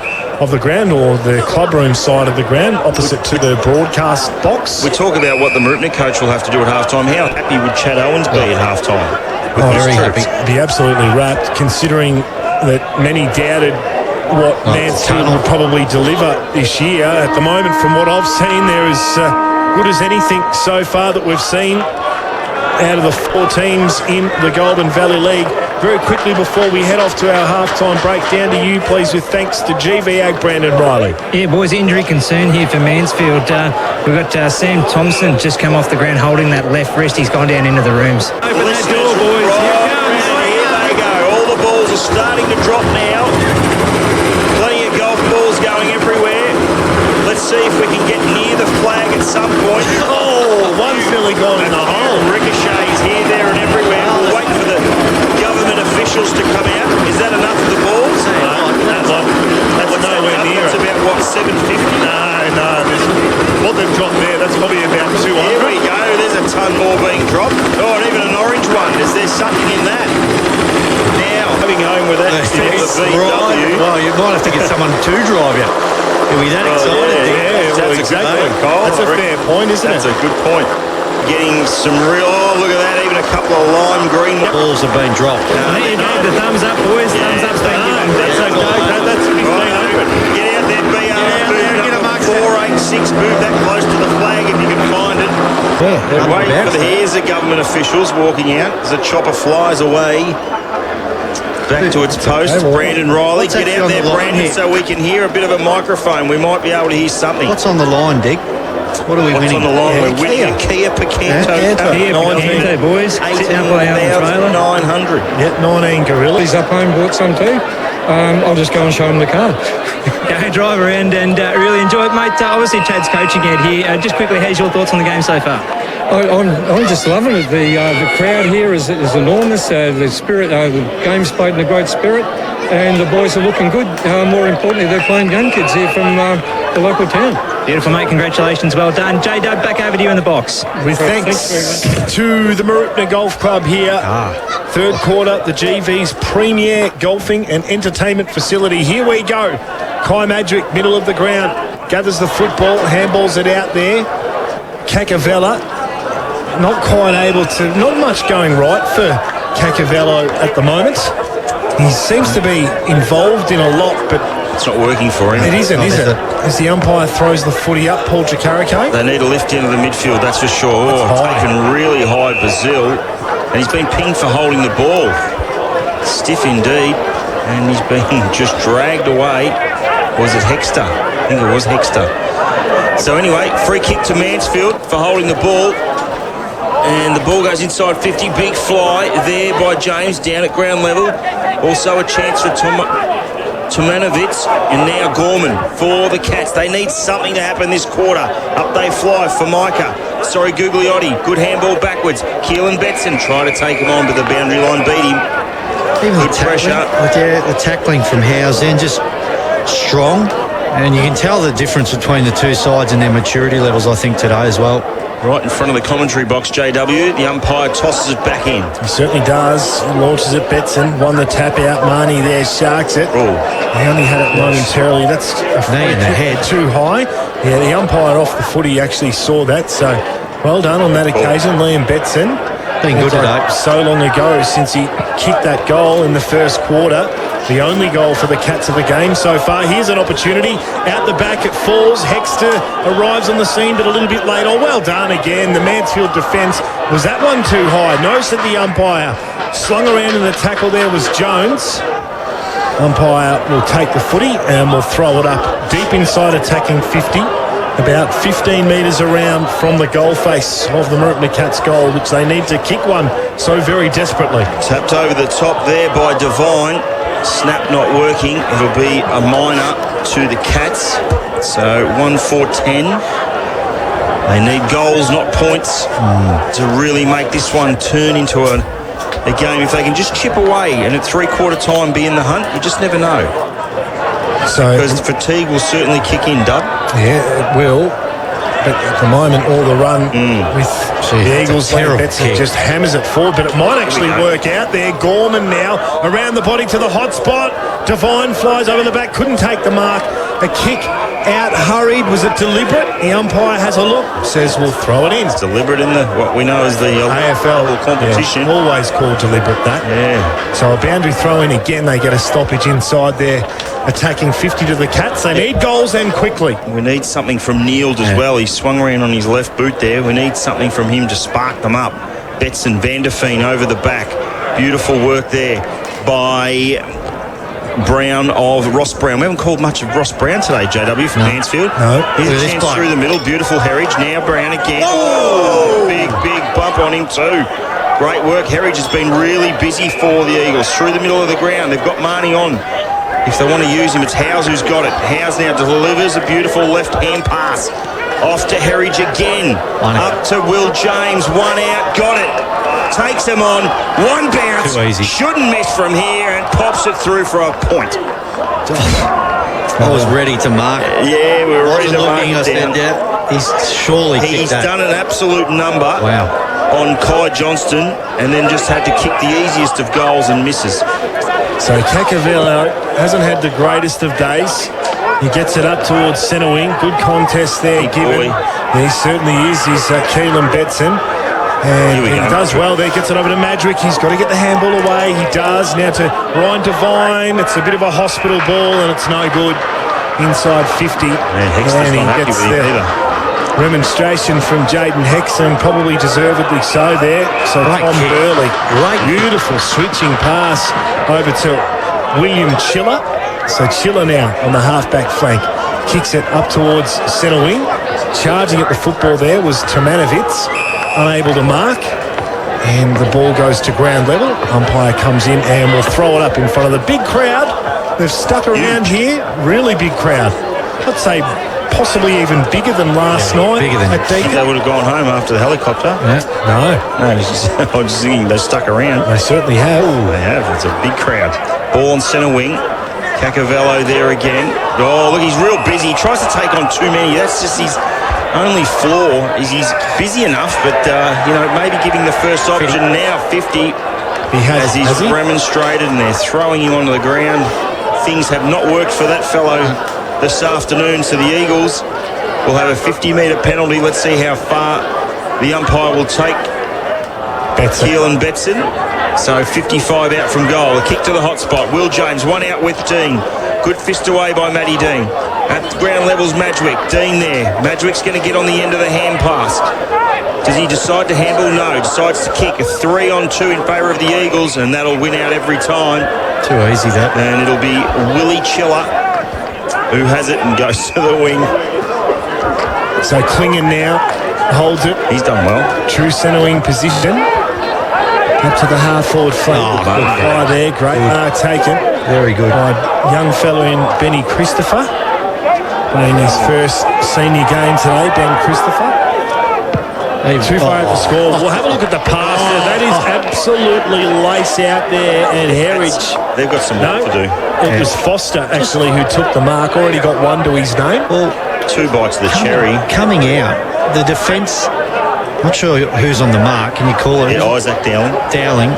of the ground, or the clubroom side of the ground, opposite to the broadcast box. We talk about what the Mooroopna coach will have to do at halftime. How happy would Chad Owens be at halftime? Very happy. Be absolutely wrapped, considering that many doubted what Mansfield would probably deliver this year. At the moment, from what I've seen, they're as good as anything so far that we've seen out of the 4 teams in the Golden Valley League. Very quickly before we head off to our halftime break, down to you, please, with thanks to GVL Brandon Riley. Yeah, boys, injury concern here for Mansfield. We've got Sam Thompson just come off the ground holding that left wrist. He's gone down into the rooms. Open that door, boys. Here they go. All the balls are starting to drop now. Plenty of golf balls going everywhere. Let's see if we can get near the flag at some point. Oh, one's nearly gone in the hole. Ricochets here, there and everywhere. We'll wait for the government officials to come out. Is that enough of the balls? That's nowhere near it. It's about, what, 750? No. What they've dropped there, that's probably about 200. Here we go. There's a ton more being dropped. Oh, and even an orange one. Is there something in that? Now, coming home with that VW. Well, you might have to get someone to drive you. You'll be that excited. Well, exactly. That's a fair point, isn't it? That's a good point. Getting some real... Oh, look at that. Even a couple of lime green... Balls have been dropped. There you go. The thumbs up, boys. Thumbs up's been given. That's okay. That's 1500. Get out there, BR. Get a 486. Move that close to the flag if you can find it. Yeah, Wait for the... Here's the government officials walking out as the chopper flies away. Back to its post. Brandon Riley. Get out there, Brandon, so we can hear a bit of a microphone. We might be able to hear something. What's on the line, Dick? What are we winning? What's on the line? We're winning a Kia Picanto. Kia Picanto, boys. Sitting up on the trailer. 900. Yep, 19 Gorillas. He's up home, bought some too. I'll just go and show them the car. Go drive around and really enjoy it, mate. Obviously, Chad's coaching out here. Just quickly, how's your thoughts on the game so far? I'm just loving it. The crowd here is enormous. The spirit, the game's played in a great spirit, and the boys are looking good. More importantly, they're playing young kids here from the local town. Beautiful, mate. Congratulations. Well done. J-Dub, back over to you in the box. With thanks to the Mooroopna Golf Club here. Third quarter, the GV's premier golfing and entertainment facility. Here we go. Kai Madrick, middle of the ground, gathers the football, handballs it out there. Cacavella, not quite able to, not much going right for Cacavello at the moment. He seems to be involved in a lot, but It's not working for him. it isn't, is it? As the umpire throws the footy up, Paul Jakarike. They need a lift into the midfield, that's for sure. That's high. Taken really high, Brazil. And he's been pinged for holding the ball. Stiff indeed. And he's been just dragged away. Was it Hexter? I think it was Hexter. So anyway, free kick to Mansfield for holding the ball. And the ball goes inside 50. Big fly there by James down at ground level. Also a chance for Tomanovic, and now Gorman for the Cats. They need something to happen this quarter. Up they fly for Micah. Sorry, Gugliotti. Good handball backwards. Keelan Betson try to take him on, but the boundary line beat him. Even Good the tackling, pressure. the tackling from Howes then, just strong. And you can tell the difference between the two sides and their maturity levels, I think, today as well. Right in front of the commentary box, JW. The umpire tosses it back in. He certainly does. Launches it, Betson. Won the tap out. Marnie there sharks it. Oh. He only had it momentarily. That's a Knee in the head. too high. Yeah, the umpire off the footy actually saw that. So well done on that occasion, Liam Betson. Been good today. So long ago since he kicked that goal in the first quarter. The only goal for the Cats of the game so far. Here's an opportunity. Out the back it falls. Hexter arrives on the scene, but a little bit late. Oh, well done again. The Mansfield defence. Was that one too high? No, said the umpire. Slung around in the tackle there was Jones. Umpire will take the footy and will throw it up deep inside attacking 50. About 15 metres around from the goal face of the Mooroopna Cats goal, which they need to kick one so very desperately. Tapped over the top there by Devine. Snap not working. It'll be a minor to the Cats. So 1-4-10. They need goals, not points, to really make this one turn into a game. If they can just chip away and at three-quarter time be in the hunt, you just never know. So Because fatigue will certainly kick in, Dub. yeah, it will. But at the moment, all the run with the Eagles, Betson just hammers it forward. But it might actually work out there. Gorman now around the body to the hot spot. Devine flies over the back, couldn't take the mark. A kick out hurried. Was it deliberate? The umpire has a look, says we'll throw it in. It's deliberate in the what we know as the AFL competition. Yeah, always called deliberate that. Yeah. So a boundary throw in again. They get a stoppage inside there, attacking 50 to the Cats. They need goals and quickly. We need something from Neild as well. He swung around on his left boot there. We need something from him to spark them up. Betson, Vanderfeen over the back. Beautiful work there by Brown of Ross Brown. We haven't called much of Ross Brown today, JW, from Mansfield. No. Here's a chance through the middle. Beautiful Herridge. Now Brown again. Oh! Big bump on him too. Great work. Herridge has been really busy for the Eagles. Through the middle of the ground. They've got Marnie on. If they want to use him, it's Howes who's got it. Howes now delivers a beautiful left-hand pass. Off to Herridge again. Up to Will James. One out. Got it. Takes him on. One bounce. Too easy. Shouldn't miss from here and pops it through for a point. I was ready to mark. Yeah, we were ready to mark looking, I it said, down. yeah, he's surely He's kicked that. done an absolute number on Kai Johnston and then just had to kick the easiest of goals and misses. So Cacavello hasn't had the greatest of days. He gets it up towards centre wing. Good contest there given. boy. He certainly is. He's Keelan Betson. And Here we he go. does well there. Gets it over to Madrick. He's got to get the handball away. He does. Now to Ryan Devine. It's a bit of a hospital ball and it's no good. Inside 50. Hexter's and he not happy gets with him the either. remonstration from Jaden Hexter, and probably deservedly so there. So Great Tom kick. Burley. Great. Beautiful switching pass over to William Chiller. So Chiller now on the half-back flank. Kicks it up towards centre wing. Charging at the football there was Tomanovic. Unable to mark. And the ball goes to ground level. Umpire comes in and will throw it up in front of the big crowd They've stuck around here. Really big crowd. I'd say possibly even bigger than last night. bigger than at I think they Deakin. would have gone home after the helicopter. No, No, it's just, I was just thinking they stuck around. they certainly have. They have. It's a big crowd. Ball on centre wing. Cacavello there again. Oh, look, he's real busy. He tries to take on too many. That's just his only flaw, is he's busy enough, but, maybe giving the first option now, 50, He has. as he's Has he? remonstrated, and they're throwing him onto the ground. Things have not worked for that fellow this afternoon, so the Eagles will have a 50-metre penalty. Let's see how far the umpire will take Betson. Keelan Betson. So 55 out from goal. A kick to the hot spot. Will James, one out with Dean. Good fist away by Matty Dean. At ground levels, Madgwick. Dean there. Madgwick's going to get on the end of the hand pass. Does he decide to handle? No. Decides to kick. A 3-on-2 in favour of the Eagles, and that'll win out every time. Too easy, that. And it'll be Willie Chiller who has it and goes to the wing. So Klingon now holds it. He's done well. True centre wing position. Up to the half forward flank. Oh, Good good. fly there. Great mark taken Very good. by young fellow in Benny Christopher. Playing his first senior game today, Ben Christopher. Too far out the score. We'll have a look at the pass there. That is absolutely lace out there, and Herridge. They've got some work to do. It was Foster actually who took the mark. Already got one to his name. Well, 2 bites of the cherry. coming out, the defence, not sure who's on the mark. Can you call it? Yeah, Isaac Dowling. Dowling.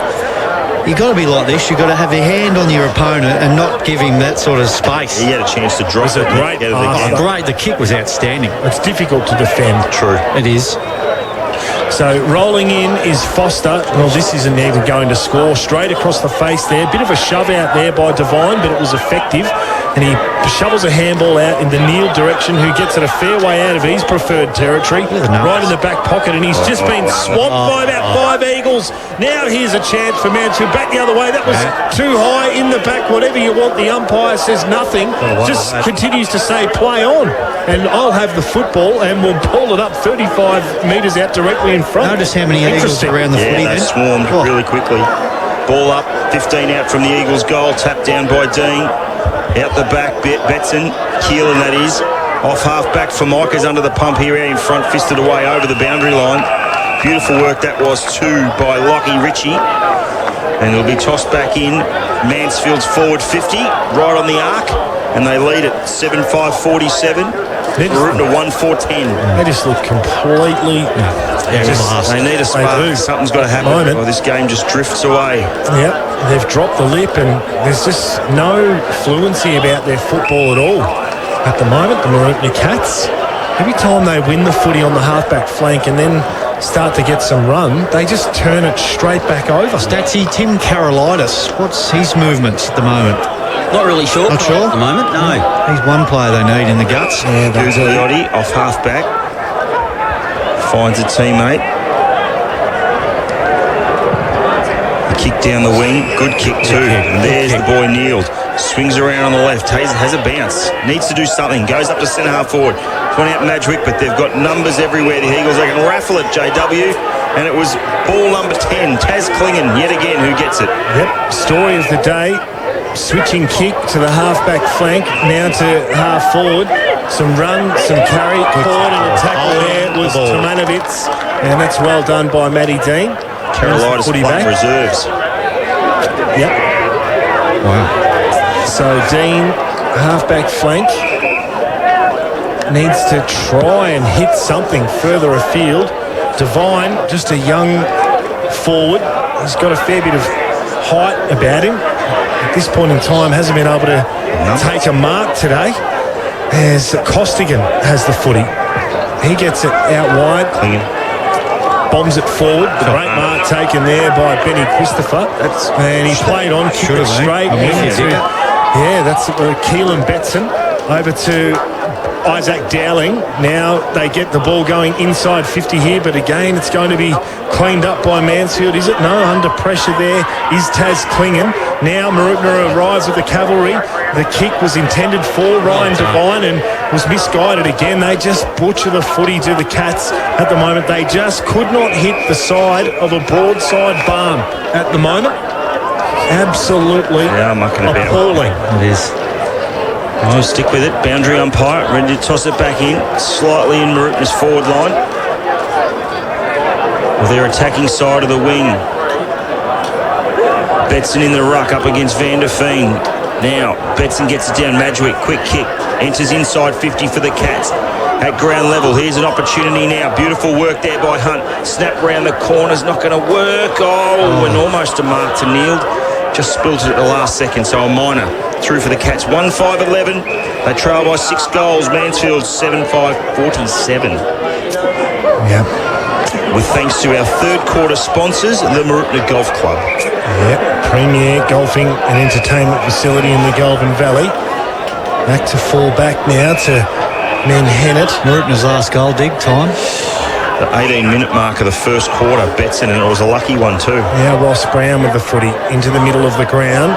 You've got to be like this. You've got to have your hand on your opponent and not give him that sort of space. He had a chance to drop It was a it. great Get it pass. again. Great. The kick was outstanding. It's difficult to defend. True. It is. So rolling in is Foster. Well, this isn't even going to score. Straight across the face there. Bit of a shove out there by Devine, but it was effective. And he shovels a handball out in the Neil direction, who gets it a fair way out of his preferred territory. Right in the back pocket, and he's just been swamped by about 5 Eagles. Now here's a chance for Mansfield. Back the other way. That was too high in the back. Whatever you want. The umpire says nothing. Just continues to say play on. And I'll have the football, and we'll pull it up 35 metres out directly in front. Notice how many Eagles Interesting. around the footy Yeah, they then. swarmed really quickly. Ball up, 15 out from the Eagles' goal. Tapped down by Dean. Out the back, Betson, Keelan that is. Off half-back for Micah's under the pump here out in front, fisted away over the boundary line. Beautiful work that was too by Lockie Ritchie. And it'll be tossed back in. Mansfield's forward 50, right on the arc. And they lead it 7-5-47. Mooroopna 1-4-10. They just look completely... They need a They spark. do. Something's got to happen, Moment. or this game just drifts away. Yep, they've dropped the lip, and there's just no fluency about their football at all at the moment, the Mooroopna Cats. Every time they win the footy on the halfback flank and then start to get some run, they just turn it straight back over. Statsy, Tim Karolidis. What's his movements at the moment? Not really sure. Not sure? At the moment, no. He's one player they need in the guts. Guziotti off half-back. Finds a teammate. The kick down the wing. Good kick too. And there's the boy Neil. Swings around on the left. Has a bounce. Needs to do something. Goes up to centre half forward. Point out Madgwick, but they've got numbers everywhere. The Eagles, they can raffle it, JW. And it was ball number 10, Taz Klingon, yet again, who gets it. Yep, story of the day. Switching kick to the halfback flank, now to half forward. Some run, some carry, caught and a tackle there was Tomanovitz, and that's well done by Matty Dean. Carolinas Footy playing back. reserves. Yep. Wow. So Dean, halfback flank, needs to try and hit something further afield. Devine, just a young forward. He's got a fair bit of height about him. At this point in time, hasn't been able to take a mark today. As Costigan has the footy. He gets it out wide. Klingon. Bombs it forward. Great mark taken there by Benny Christopher. And he played on, kicked it straight I'm with into... you. Yeah, that's Keelan Betson. Over to Isaac Dowling. Now they get the ball going inside 50 here, but again, it's going to be cleaned up by Mansfield, is it? No, under pressure there is Taz Klingon. Now Mooroopna arrives with the cavalry. The kick was intended for Ryan Devine and was misguided again. They just butcher the footy to the Cats at the moment. They just could not hit the side of a broadside barn at the moment. Absolutely mucking about. appalling. It is. I'll stick with it. Boundary umpire, ready to toss it back in. Slightly in Mooroopna's forward line. With their attacking side of the wing. Betson in the ruck up against Van der Veen. Now, Betson gets it down. Madgwick, quick kick. Enters inside 50 for the Cats. At ground level, here's an opportunity now. Beautiful work there by Hunt. Snap round the corner's not going to work. And almost a mark to Neild. Just spilled it at the last second, so a minor through for the Cats. 1-5-11. They trail by 6 goals. Mansfield 7-5-47. Yeah. With thanks to our third quarter sponsors, the Mooroopna Golf Club. Yep, premier golfing and entertainment facility in the Goulburn Valley. Back to fall back now to Menhennet. Mooroopna's last goal, Dig, time. The 18-minute mark of the first quarter, Betson, and it was a lucky one too. Now Ross Brown with the footy into the middle of the ground.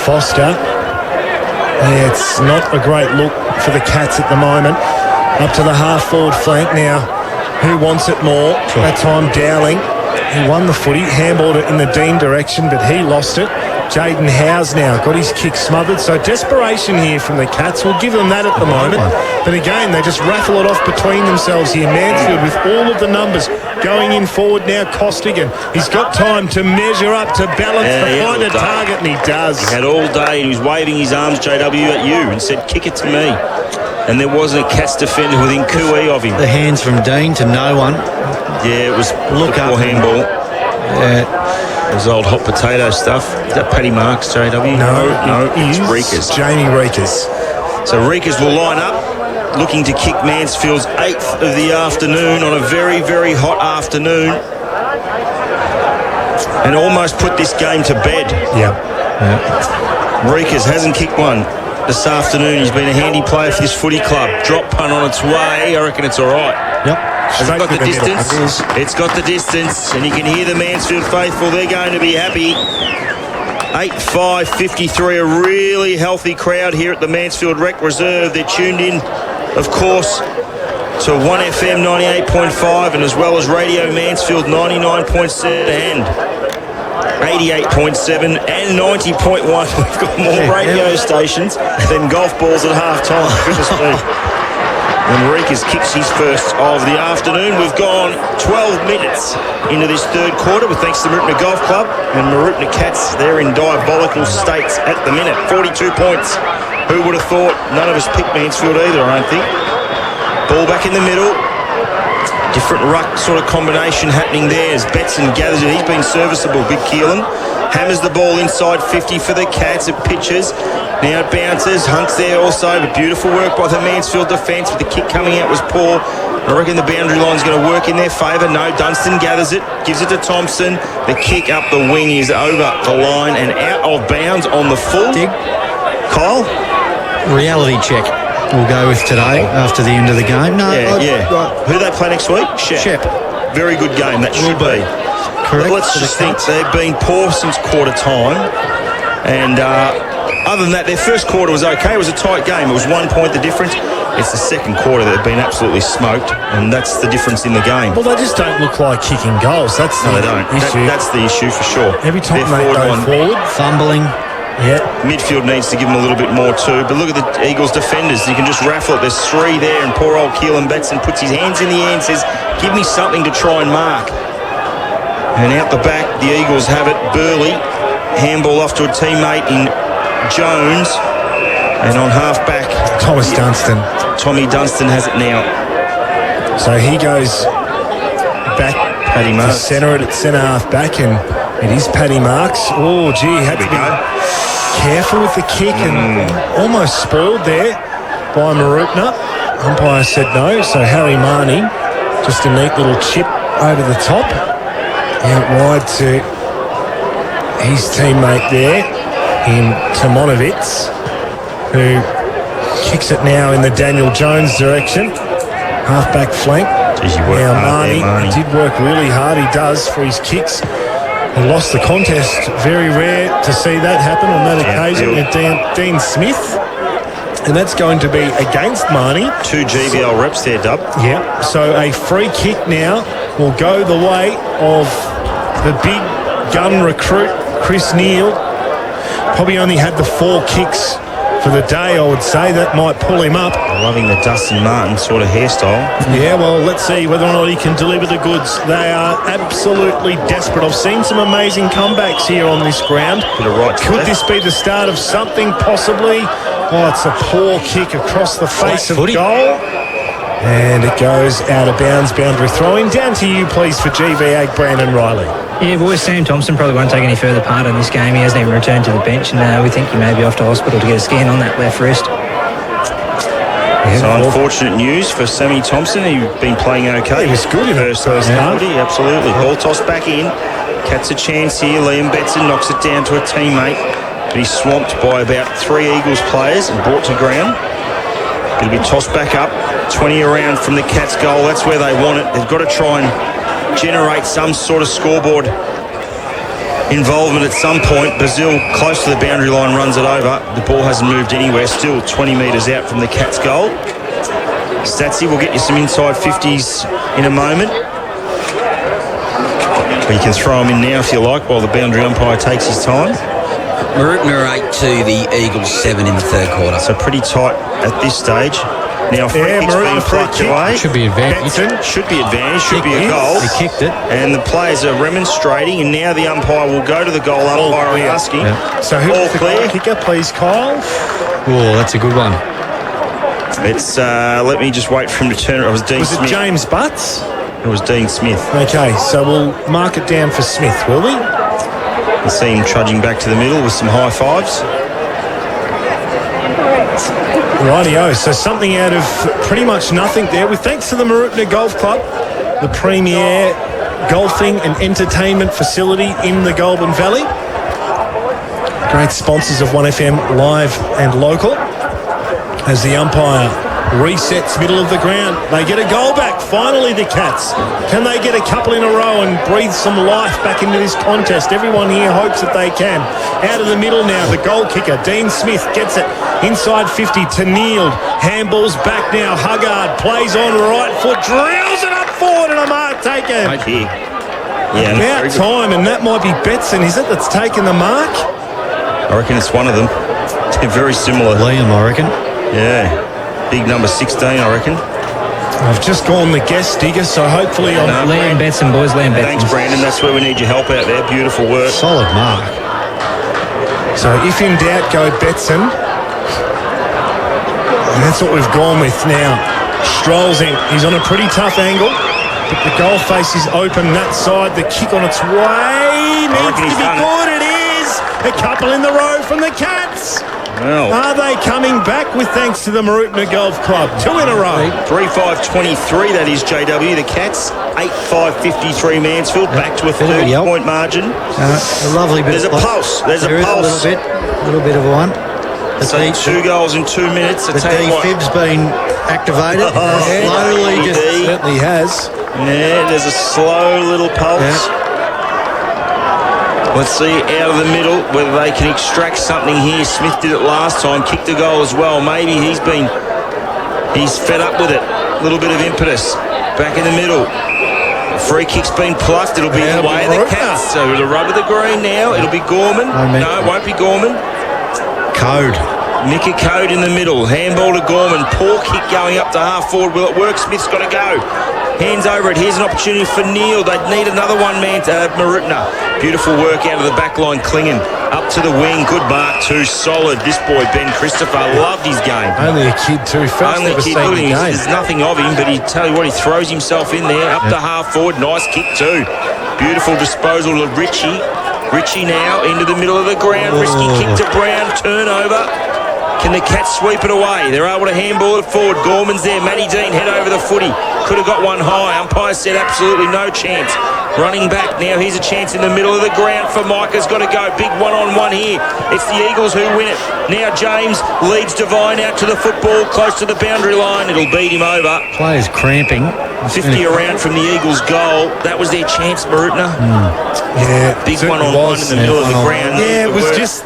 Foster. Yeah, it's not a great look for the Cats at the moment. Up to the half-forward flank now. Who wants it more? That time Dowling. He won the footy, handballed it in the Dean direction, but he lost it. Jaden Howes now got his kick smothered. So desperation here from the Cats. We'll give them that at the moment. But again, they just raffle it off between themselves here. Mansfield with all of the numbers going in forward now. Costigan, he's got time to measure up, to balance, to find a target, and he does. He had all day, and he was waving his arms, JW, at you and said, kick it to me. And there wasn't a Cats defender within cooee of him. The hands from Dean to no one. Yeah, it was Look up. handball. Yeah. It was old hot potato stuff. Is that Paddy Marks, JW? No, it's Reekers. Jamie Reekers. So Reekers will line up, looking to kick Mansfield's 8th of the afternoon on a very, very hot afternoon. And almost put this game to bed. Yep. Reekers hasn't kicked one this afternoon. He's been a handy player for this footy club. Drop punt on its way. I reckon it's all right. Yep. Has it got the distance? It's got the distance, and you can hear the Mansfield faithful. They're going to be happy. 8-5-53, a really healthy crowd here at the Mansfield Rec Reserve. They're tuned in, of course, to 1FM 98.5 and as well as Radio Mansfield 99.7 and 88.7 and 90.1. We've got more radio stations than golf balls at half-time. Goodness me. And Reekers kicks his first of the afternoon. We've gone 12 minutes into this third quarter with thanks to the Mooroopna Golf Club and Mooroopna Cats. They're in diabolical states at the minute. 42 points. Who would have thought? None of us picked Mansfield either, I don't think. Ball back in the middle. Different ruck sort of combination happening there as Betson gathers it. He's been serviceable, Big Keelan. Hammers the ball inside 50 for the Cats. It pitches. Now it bounces. Hunt's there also, but beautiful work by the Mansfield defence. But the kick coming out was poor. I reckon the boundary line's going to work in their favour. No, Dunstan gathers it, gives it to Thompson. The kick up the wing is over the line and out of bounds on the full. Dig. Kyle? Reality check we'll go with today after the end of the game. No, Who they play next week? Shep. Very good game, that should be. Correct. But let's just think they've been poor since quarter time. And other than that, their first quarter was okay. It was a tight game. It was 1 point the difference. It's the second quarter that they've been absolutely smoked, and that's the difference in the game. Well, they just don't look like kicking goals. That's No, they don't. That's the issue for sure. Every time Their they go forward, fumbling. yeah. Midfield needs to give them a little bit more too. But look at the Eagles defenders. You can just raffle it. There's 3 there, and poor old Keelan Betson puts his hands in the air and says, give me something to try and mark. And out the back, the Eagles have it. Burley, handball off to a teammate in Jones. And on half-back, Thomas Dunstan. Tommy Dunstan has it now. So he goes back Paddy to Marks. centre it at centre half-back, and it is Paddy Marks. Oh, gee, had to be careful with the kick and almost spoiled there by Mooroopna. Umpire said no, so Harry Marnie, just a neat little chip over the top. Out wide to his teammate there in Timonovitz, who kicks it now in the Daniel Jones direction. Half-back flank. Geez, you work Now hard there, Marnie. He did work really hard. He does for his kicks. He lost the contest. Very rare to see that happen on that occasion with Dean Smith. And that's going to be against Marnie. 2 GVL reps there, Dub. Yeah. So a free kick now will go the way of the big gun recruit, Chris Neal. Probably only had the 4 kicks for the day, I would say. That might pull him up. Loving the Dustin Martin sort of hairstyle. Yeah, well, let's see whether or not he can deliver the goods. They are absolutely desperate. I've seen some amazing comebacks here on this ground. Bit of right to Could left. this be the start of something, possibly? Oh, it's a poor kick across the face of footy. goal. And it goes out of bounds, boundary throw-in. Down to you, please, for GV8, Brandon Riley. Yeah, boys, Sam Thompson probably won't take any further part in this game. He hasn't even returned to the bench, and we think he may be off to hospital to get a scan on that left wrist. So unfortunate news for Sammy Thompson. He'd been playing okay. He was good in first that first half. footy, absolutely. Ball tossed back in. Cats a chance here. Liam Betson knocks it down to a teammate. But he's swamped by about 3 Eagles players and brought to ground. It'll be tossed back up. 20 around from the Cats goal. That's where they want it. They've got to try and generate some sort of scoreboard involvement at some point. Brazil, close to the boundary line, runs it over. The ball hasn't moved anywhere. Still 20 metres out from the Cats goal. Statsy will get you some inside 50s in a moment. But you can throw them in now if you like, while the boundary umpire takes his time. Mooroopna 8 to the Eagles 7 in the third quarter. So pretty tight at this stage. Now free Yeah, kick's Mooroopna being free plucked kick. away. Should be advantage. Benson. Should be advantage, should be a goal. He kicked it. And the players are remonstrating, and now the umpire will go to the goal umpire and asking. Yeah. So All who's the clear. goal kicker, please, Kyle? Oh, that's a good one. It's, let me just wait for him to turn it. It was Dean Was it Smith. James Butts? It was Dean Smith. Okay, so we'll mark it down for Smith, will we? You see him trudging back to the middle with some high fives. Rightio, so something out of pretty much nothing there. With thanks to the Mooroopna Golf Club, the premier golfing and entertainment facility in the Goulburn Valley. Great sponsors of 1FM Live and Local. As the umpire resets middle of the ground, they get a goal back. Finally, the Cats. Can they get a couple in a row and breathe some life back into this contest? Everyone here hopes that they can. Out of the middle now, the goal kicker, Dean Smith, gets it inside 50 to Neeld. Handballs back now. Huggard plays on right foot, drills it up forward, and a mark taken. Right here. Yeah, very About good. time, and that might be Betson, is it, that's taken the mark? I reckon it's one of them. They're very similar. Liam, I reckon. Yeah. Big number 16, I reckon. I've just gone the guest digger, so hopefully I'm... No. Liam Betson, boys, Liam Betson. Thanks, Brandon. That's where we need your help out there. Beautiful work. Solid mark. So if in doubt, go Betson. And that's what we've gone with now. Strolls in. He's on a pretty tough angle, but the goal face is open that side. The kick on its way needs reckon to he's be done it. good. It is. A couple in the row from the Cats. Well, Are they coming back with thanks to the Mooroopna Golf Club? 2 in a row. 3-5-23, that is JW. The Cats, 8-5-53 Mansfield, back to a Bit of a yelp. 30-point margin. A lovely bit. There's a pulse. There's a There is pulse. a little bit of one. So 2 goals in 2 minutes. I The tell you what. defib's been activated. Slowly he just... did. Certainly has. Yeah, there's a slow little pulse. Let's see out of the middle whether they can extract something here. Smith did it last time, kicked a goal as well. Maybe he's fed up with it. A little bit of impetus. Back in the middle. Free kick's been plucked. It'll be Yeah, away the Mooroopna. Cats. So the rub of the green now. It'll be Gorman. No, it won't be Gorman. Code. Mika Code in the middle. Handball to Gorman. Poor kick going up to half forward. Will it work? Smith's got to go. Hands over it. Here's an opportunity for Neil. They'd need another one, man. Mooroopna. Beautiful work out of the back line. Clingan up to the wing. Good mark too. Solid. This boy, Ben Christopher, loved his game. Only a kid too. First Only ever kid seen good. the game. There's nothing of him, but he tell you what, he throws himself in there. Up to half forward. Nice kick too. Beautiful disposal of Richie. Richie now into the middle of the ground. Risky kick to Brown. Turnover. Can the Cats sweep it away? They're able to handball it forward. Gorman's there. Matty Dean head over the footy. Could have got one high. Umpire said absolutely no chance. Running back now. Here's a chance in the middle of the ground for Micah's got to go. Big one-on-one here. It's the Eagles who win it. Now James leads Devine out to the football close to the boundary line. It'll beat him over. Players cramping. 50 around from the Eagles' goal. That was their chance, Mooroopna. Yeah, Big certainly one-on-one in the middle of the ground. Yeah, it was just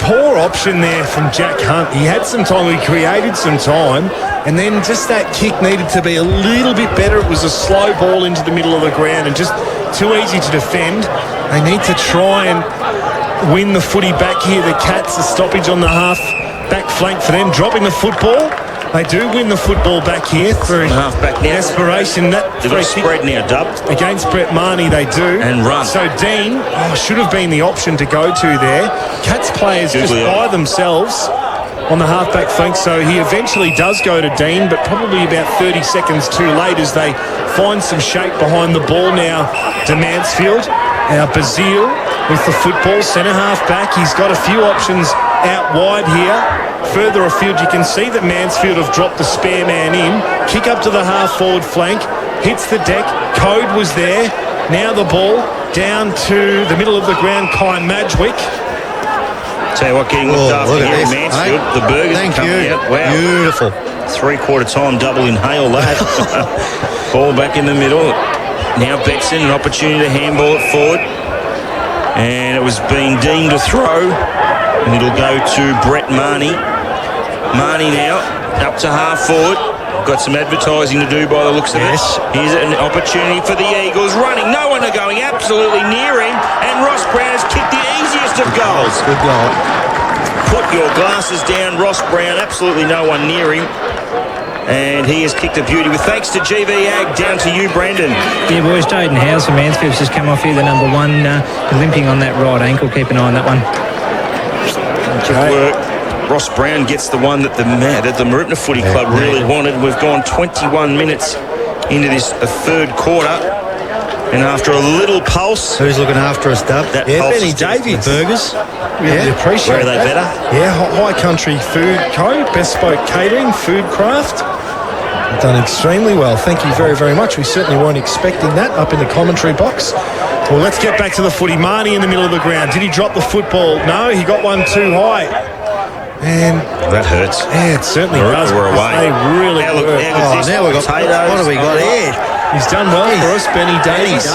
poor option there from Jack Hunt. He had some time, he created some time, and then just that kick needed to be a little bit better. It was a slow ball into the middle of the ground and just too easy to defend. They need to try and win the footy back here. The Cats, a stoppage on the half back flank for them, dropping the football. They do win the football back here through half back now. desperation. That They've got a spread now, Dub. against Brett Marnie, they do. And run. So Dean should have been the option to go to there. Cats players just by themselves on the half-back flank, so he eventually does go to Dean, but probably about 30 seconds too late as they find some shape behind the ball now to Mansfield. Now Bazile with the football, centre half-back. He's got a few options out wide here. Further afield, you can see that Mansfield have dropped the spare man in. Kick up to the half-forward flank, hits the deck. Code was there. Now the ball down to the middle of the ground, Kai Madgwick. Tell you what, getting looked after here in Mansfield. Hey, the burgers thank coming you. out. Wow. Beautiful. Three-quarter time double inhale that. Ball back in the middle. Now Betson, an opportunity to handball it forward. And it was being deemed a throw. And it'll go to Brett Marnie. Marnie now up to half forward. Got some advertising to do by the looks of it. Here's an opportunity for the Eagles. Running, no one are going absolutely near him. And Ross Brown has kicked the easiest of goals. Good goal. Put your glasses down, Ross Brown. Absolutely no one near him. And he has kicked a beauty with thanks to GV Ag. Down to you, Brendan. Yeah, boys, Jaden Howes from Mansfield's just come off here, the number one, limping on that right ankle. Keep an eye on that one. Good work. Ross Brown gets the one that the Mooroopna Footy Club really wanted. We've gone 21 minutes into this third quarter. And after a little pulse... Who's looking after us, Dub? Benny Davies. The burgers. Really appreciate Where are they that. better? Yeah, High Country Food Co. Bespoke Catering, Food Craft. Done extremely well. Thank you very, very much. We certainly weren't expecting that up in the commentary box. Well, let's get back to the footy. Marnie in the middle of the ground. Did he drop the football? No, he got one too high. And that hurts. Yeah, it certainly does. We're away. They really now, look, now we've got potatoes. What have we got here? He's done well for us, Benny Davies.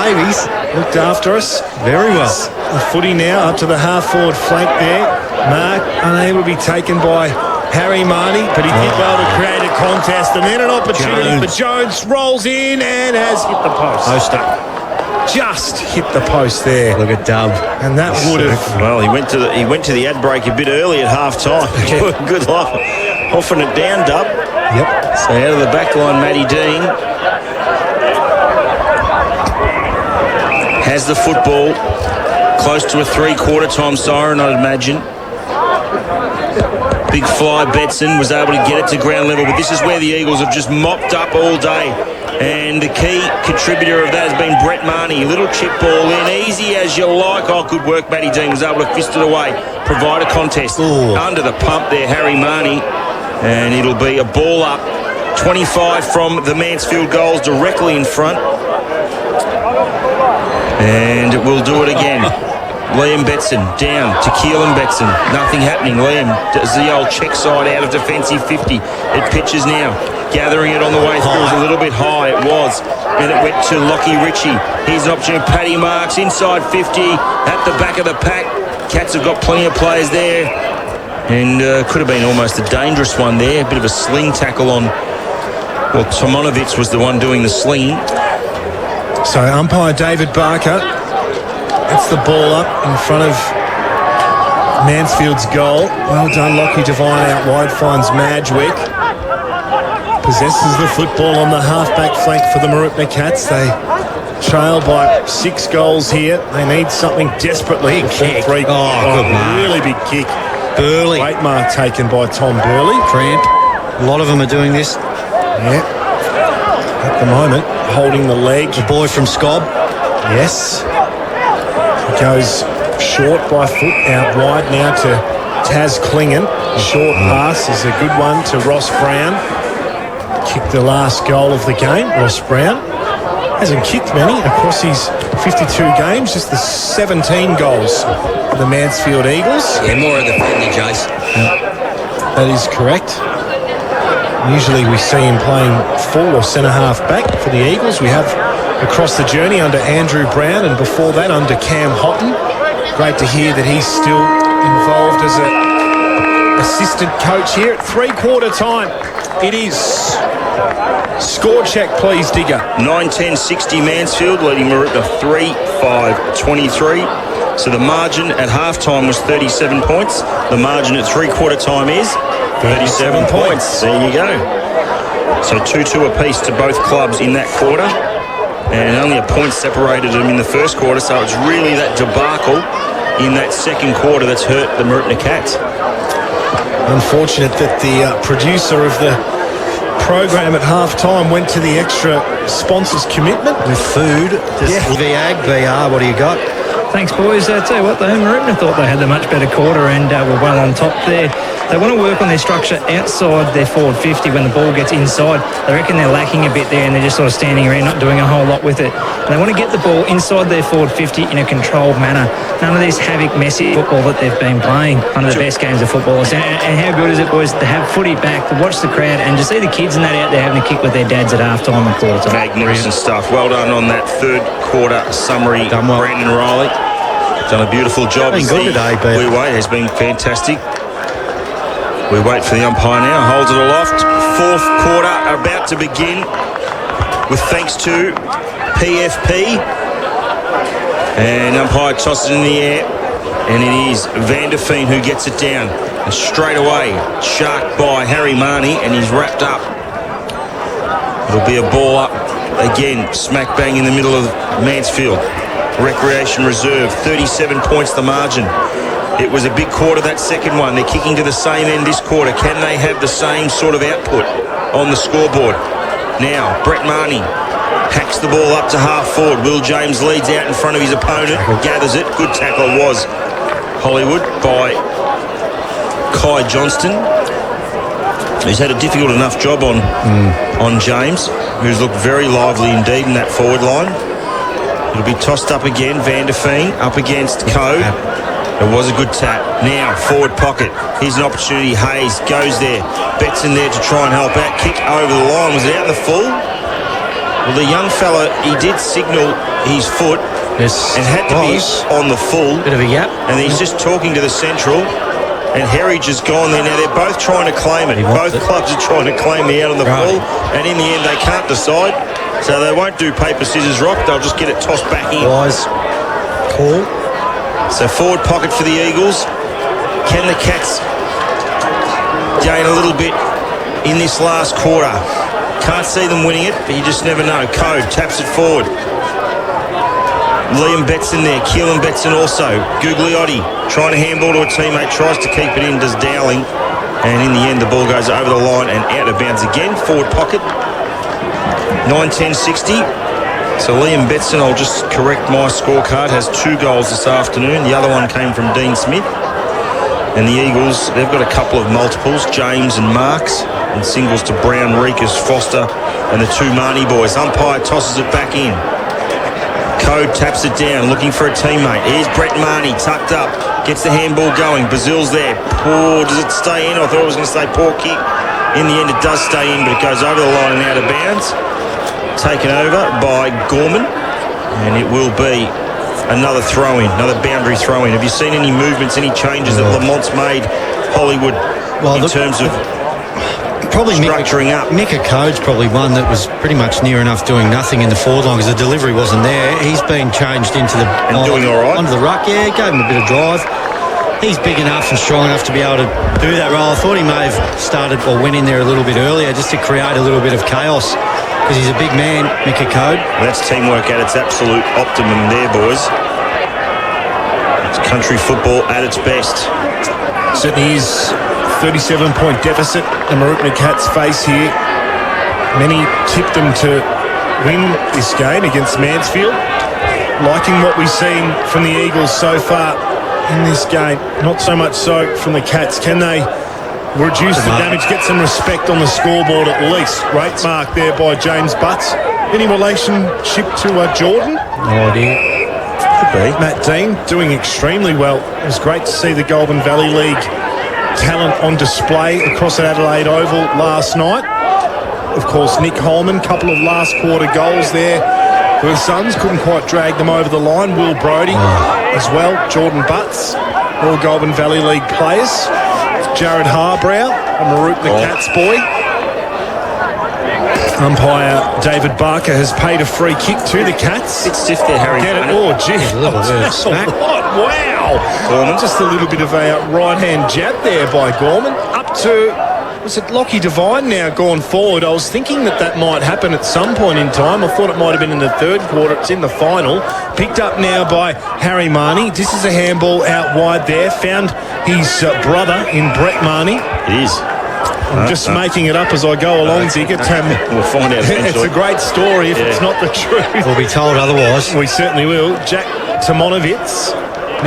Looked after us very well. The footy now up to the half-forward flank there. Mark unable to be taken by Harry Marnie, but he did well to create a contest. And then an opportunity for Jones. Rolls in and has hit the post. Just hit the post there. Look at Dub. And that would have... Well, he went to the ad break a bit early at half-time. Good luck. Offering it down, Dub. Yep. So out of the back line, Matty Dean has the football. Close to a three-quarter time siren, I'd imagine. Big fly, Betson was able to get it to ground level, but this is where the Eagles have just mopped up all day. And the key contributor of that has been Brett Marnie. Little chip ball in, easy as you like. Oh, good work, Matty Dean was able to fist it away. Provide a contest. Under the pump there, Harry Marnie. And it'll be a ball up. 25 from the Mansfield goals directly in front. And we'll do it again. Liam Betson down to Keelan Betson. Nothing happening. Liam does the old check side out of defensive 50. It pitches now. Gathering it on the way through. It was a little bit high. It was. And it went to Lockie Ritchie. Here's an option. Paddy Marks inside 50 at the back of the pack. Cats have got plenty of players there. And could have been almost a dangerous one there. A bit of a sling tackle on. Well, Tomonovic was the one doing the slinging. So umpire David Barker. That's the ball up in front of Mansfield's goal. Well done, Lockie Devine out wide, finds Madgwick. Possesses the football on the half-back flank for the Mooroopna Cats. They trail by 6 goals here. They need something desperately. Kick. Good mark. Really big kick. Burley. Great mark taken by Tom Burley. Cramp. A lot of them are doing this. Yeah. At the moment, holding the leg. The boy from Scob. Yes. He goes short by foot out wide now to Taz Klingon. Short pass is a good one to Ross Brown. Kicked the last goal of the game, Ross Brown. Hasn't kicked many across his 52 games, just the 17 goals for the Mansfield Eagles. Yeah, more of the friendly, Jace. That is correct. Usually we see him playing full or centre-half back for the Eagles. We have across the journey under Andrew Brown and before that under Cam Houghton. Great to hear that he's still involved as an assistant coach here at three-quarter time. It is. Score check, please, Digger. 9-10-60 Mansfield, leading Mooroopna 3-5-23. So the margin at halftime was 37 points. The margin at three-quarter time is 37 points. There you go. So 2-2 apiece to both clubs in that quarter. And only a point separated them in the first quarter. So it's really that debacle in that second quarter that's hurt the Mooroopna Cats. Unfortunate that the producer of the program at half-time went to the extra sponsors commitment. With food. VAG, VR, what do you got? Thanks, boys. Tell you what, though, Mooroopna thought they had the much better quarter and were well on top there. They want to work on their structure outside their forward 50 when the ball gets inside. They reckon they're lacking a bit there and they're just sort of standing around not doing a whole lot with it. And they want to get the ball inside their forward 50 in a controlled manner. None of this havoc, messy football that they've been playing. One of the best games of football. And how good is it, boys, to have footy back, to watch the crowd and to see the kids and that out there having a kick with their dads at half-time and quarter time. Magnificent stuff. Well done on that third quarter summary, Brandon Riley. Done a beautiful job. Been good today, Ben. We wait. Has been fantastic. We wait for the umpire now. Holds it aloft. Fourth quarter about to begin with thanks to PFP. And umpire tosses it in the air. And it is Van der Veen who gets it down. And straight away, sharked by Harry Marnie, and he's wrapped up. It'll be a ball up again, smack bang in the middle of Mansfield. Recreation Reserve, 37 points the margin. It was a big quarter, that second one. They're kicking to the same end this quarter. Can they have the same sort of output on the scoreboard? Now, Brett Marnie hacks the ball up to half forward. Will James leads out in front of his opponent, gathers it. Good tackle it was, Hollywood, by Kai Johnston. He's had a difficult enough job on James, who's looked very lively indeed in that forward line. It'll be tossed up again. Van der Veen up against Code. It was a good tap. Now, forward pocket. Here's an opportunity. Hayes goes there. Betson there to try and help out. Kick over the line. Was it out in the full? Well, the young fella, he did signal his foot. Yes, and had to be on the full. Bit of a yap. And he's just talking to the central. And Herridge has gone there. Now, they're both trying to claim it. Both clubs are trying to claim the out on the full. And in the end, they can't decide. So they won't do paper, scissors, rock. They'll just get it tossed back in. Wise call. So forward pocket for the Eagles. Can the Cats gain a little bit in this last quarter? Can't see them winning it, but you just never know. Code taps it forward. Liam Betson there. Keelan Betson also. Gugliotti trying to handball to a teammate. Tries to keep it in. Does Dowling. And in the end, the ball goes over the line and out of bounds again. Forward pocket. 9-10-60. So Liam Betson, I'll just correct my scorecard, has 2 goals this afternoon. The other one came from Dean Smith. And the Eagles, they've got a couple of multiples, James and Marks, and singles to Brown, Reekus, Foster, and the 2 Marnie boys. Umpire tosses it back in. Code taps it down, looking for a teammate. Here's Brett Marnie, tucked up, gets the handball going. Brazil's there. Poor, does it stay in? I thought it was going to say poor kick. In the end, it does stay in, but it goes over the line and out of bounds. Taken over by Gorman, and it will be another throw-in, another boundary throw-in. Have you seen any movements, any changes that Lamont's made, Hollywood, in terms of probably structuring up? Mika Code's probably one that was pretty much near enough doing nothing in the forward line because the delivery wasn't there. He's been changed into the doing all right onto the ruck. Yeah, gave him a bit of drive. He's big enough and strong enough to be able to do that role. I thought he may have started or went in there a little bit earlier just to create a little bit of chaos. Because he's a big man, Mika Code. That's teamwork at its absolute optimum there, boys. It's country football at its best. Certainly is 37-point deficit the Mooroopna Cats face here. Many tipped them to win this game against Mansfield. Liking what we've seen from the Eagles so far in this game. Not so much so from the Cats. Can they reduce the damage, get some respect on the scoreboard at least? Great mark there by James Butts. Any relationship to Jordan? No idea. Could be. Matt Dean doing extremely well. It was great to see the Goulburn Valley League talent on display across at Adelaide Oval last night. Of course, Nick Holman, couple of last quarter goals there for the Suns. Couldn't quite drag them over the line. Will Brodie as well. Jordan Butts, all Goulburn Valley League players. Jared Harbrow, a Mooroopna Cats boy. Umpire David Barker has paid a free kick to the Cats. Bit stiff there, Harry. Get it? Barnett. Oh, gee. A little bit of smack. Wow. Just a little bit of a right-hand jab there by Gorman. Up to, was it Lockie Devine now gone forward? I was thinking that might happen at some point in time. I thought it might have been in the third quarter. It's in the final. Picked up now by Harry Marnie. This is a handball out wide there. Found his brother in Brett Marnie. It is. I'm just making it up as I go along, Digger. We'll find out eventually. It's a great story if it's not the truth. We'll be told otherwise. We certainly will. Jack Timonovitz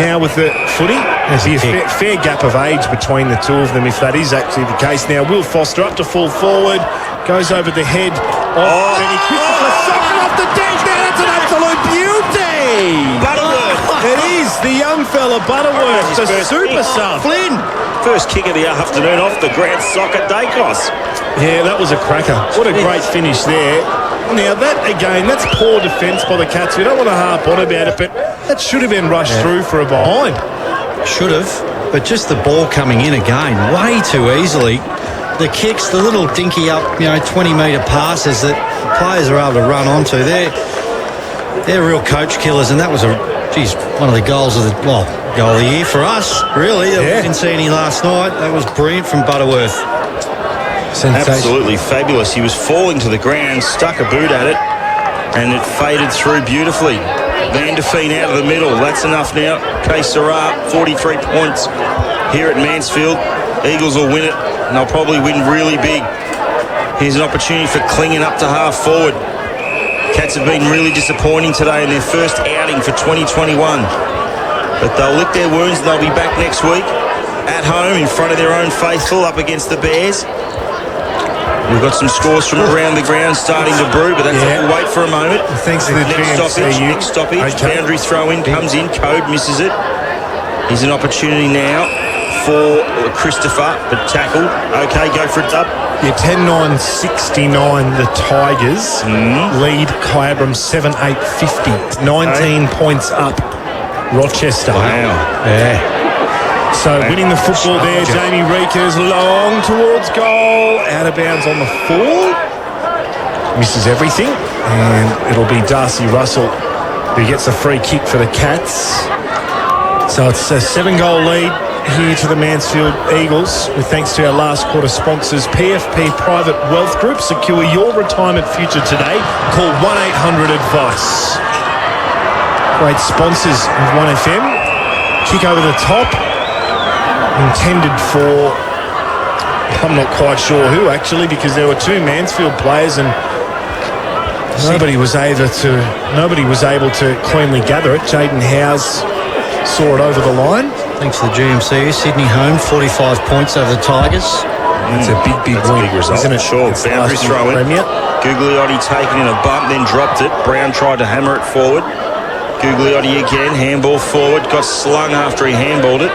now with the footy. There's a fair gap of age between the two of them, if that is actually the case. Now, Will Foster up to full forward. Goes over the head of Benny Christopher. Socket off the deck. Now that's an absolute beauty. Butterworth. It is the young fella Butterworth, the super sub. Flynn. First kick of the afternoon off the ground sock at Dacos. Yeah, that was a cracker. What a great finish there. Now, that, again, that's poor defence by the Cats. We don't want to harp on about it, but that should have been rushed through for a behind. Should have, but just the ball coming in again way too easily. The kicks, the little dinky up, 20-metre passes that players are able to run onto. They're real coach killers, and that was one of the goals of the goal of the year for us, really. We didn't see any last night. That was brilliant from Butterworth. Absolutely fabulous. He was falling to the ground, stuck a boot at it, and it faded through beautifully. Van der Veen out of the middle. That's enough now. K. Sarah, 43 points here at Mansfield. Eagles will win it, and they'll probably win really big. Here's an opportunity for Klingen up to half forward. Cats have been really disappointing today in their first outing for 2021. But they'll lick their wounds and they'll be back next week at home in front of their own faithful up against the Bears. We've got some scores from around the ground starting to brew, but we'll wait for a moment. Thanks to the Next stoppage. Okay. Boundary throw in, comes in, Code misses it. Here's an opportunity now for Christopher, but tackled. Okay, go for it up. Yeah, 10-9-69, the Tigers lead Kyabram 7-8-50. 19 points up, Rochester. Wow. Yeah. So winning the football there, Jamie Reekers long towards goal, out of bounds on the 4. Misses everything, and it'll be Darcy Russell who gets a free kick for the Cats. So it's a 7-goal lead here to the Mansfield Eagles, with thanks to our last quarter sponsors, PFP Private Wealth Group. Secure your retirement future today. Call 1-800-ADVICE. Great sponsors of 1FM. Kick over the top. Intended for, I'm not quite sure who actually, because there were two Mansfield players and nobody was able to cleanly gather it. Jaden Howes saw it over the line. Thanks to the GMC. Sydney home, 45 points over the Tigers. That's a big win, big result, isn't it? Sure. It's Boundary throw in. Gugliotti taken in a bump, then dropped it. Brown tried to hammer it forward. Gugliotti again, handball forward, got slung after he handballed it.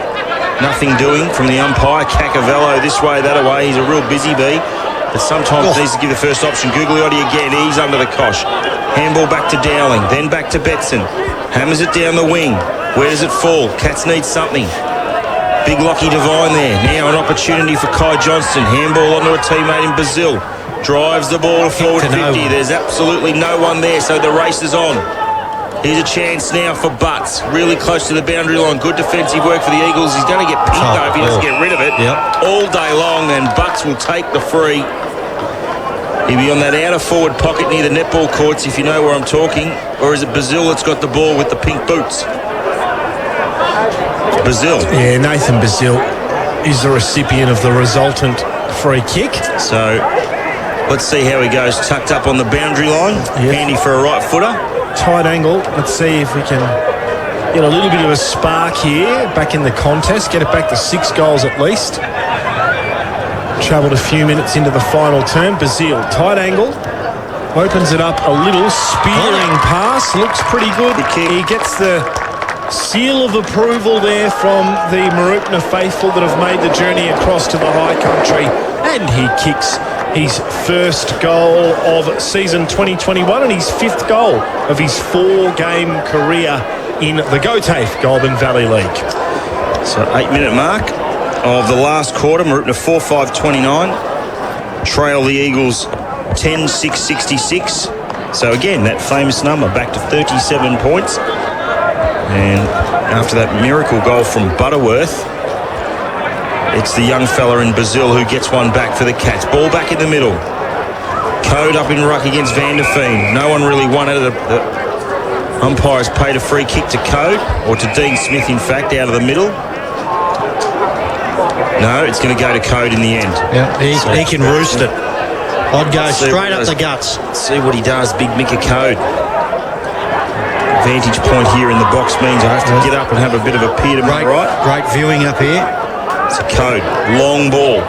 Nothing doing from the umpire. Cacavello this way, that away. He's a real busy bee, but sometimes needs to give the first option. Gugliotti again, he's under the cosh. Handball back to Dowling, then back to Betson. Hammers it down the wing. Where does it fall? Cats need something. Big Lockie Devine there. Now an opportunity for Kai Johnston. Handball onto a teammate in Brazil. Drives the ball forward 50. There's absolutely no one there, so the race is on. Here's a chance now for Butts. Really close to the boundary line. Good defensive work for the Eagles. He's going to get pinned though if he doesn't get rid of it. All day long, and Butts will take the free. He'll be on that outer forward pocket near the netball courts, if you know where I'm talking. Or is it Brazil that's got the ball with the pink boots? Brazil. Yeah, Nathan Brazil is the recipient of the resultant free kick. So let's see how he goes. Tucked up on the boundary line. Handy for a right footer. Tight angle. Let's see if we can get a little bit of a spark here back in the contest. Get it back to 6 goals at least. Travelled a few minutes into the final term. Bazil, tight angle. Opens it up a little. Spearing pass. Looks pretty good. He gets the seal of approval there from the Mooroopna faithful that have made the journey across to the high country. And he kicks his first goal of season 2021 and his 5th goal of his 4-game career in the GoTAFE Goulburn Valley League. So 8-minute mark of the last quarter. Mooroopna 4-5-29. Trail the Eagles 10-6-66. So again, that famous number back to 37 points. And after that miracle goal from Butterworth, it's the young fella in Brazil who gets one back for the Cats. Ball back in the middle. Code up in ruck against Van der Veen. No one really won it. The umpires paid a free kick to Code, or to Dean Smith, in fact, out of the middle. No, it's going to go to Code in the end. Yeah, he can roost it. I'd go straight up the guts. See what he does, Big Mika Code. Vantage point here in the box means I have to get up and have a bit of a peer to my right. Great viewing up here. It's a Code. Long ball.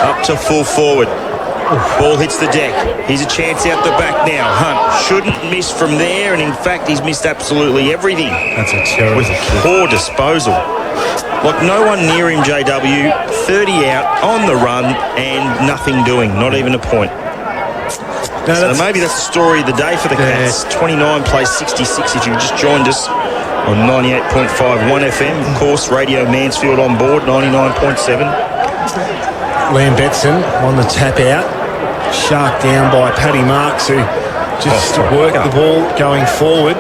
Up to full forward. Ball hits the deck. He's a chance out the back now. Hunt shouldn't miss from there, and in fact, he's missed absolutely everything. That's a terrible with poor disposal. Like no one near him, JW. 30 out, on the run, and nothing doing. Not even a point. No, so maybe that's the story of the day for the Cats. 29 plays 66 if you've just joined us on 98.5 1FM. Of course, Radio Mansfield on board, 99.7. Liam Betson on the tap out. Sharked down by Paddy Marks, who just worked the ball going forward.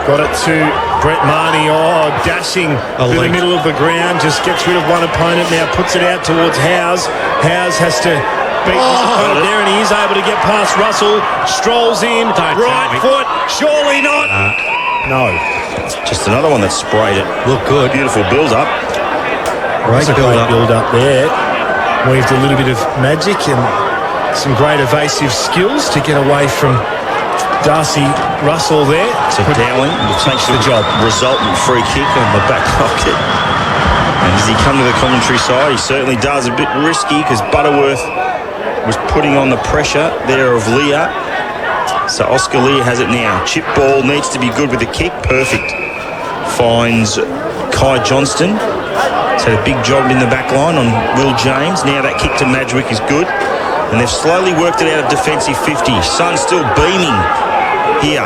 Got it to Brett Marnie. Oh, dashing through the middle of the ground. Just gets rid of one opponent. Now puts it out towards Howes. Howes has to beat his opponent there, and he is able to get past Russell. Strolls in. Right foot. Surely not. No. Just another one that sprayed it. Look good. Beautiful build-up. Great build-up there. Weaved a little bit of magic and some great evasive skills to get away from Darcy Russell there. So Dowling will take the job. Resultant free kick on the back pocket. And does he come to the commentary side? He certainly does. A bit risky because Butterworth was putting on the pressure there of Leah. So Oscar Leah has it now. Chip ball needs to be good with the kick. Perfect. Finds Kai Johnston. He's had a big job in the back line on Will James. Now that kick to Madgwick is good. And they've slowly worked it out of defensive 50. Sun still beaming here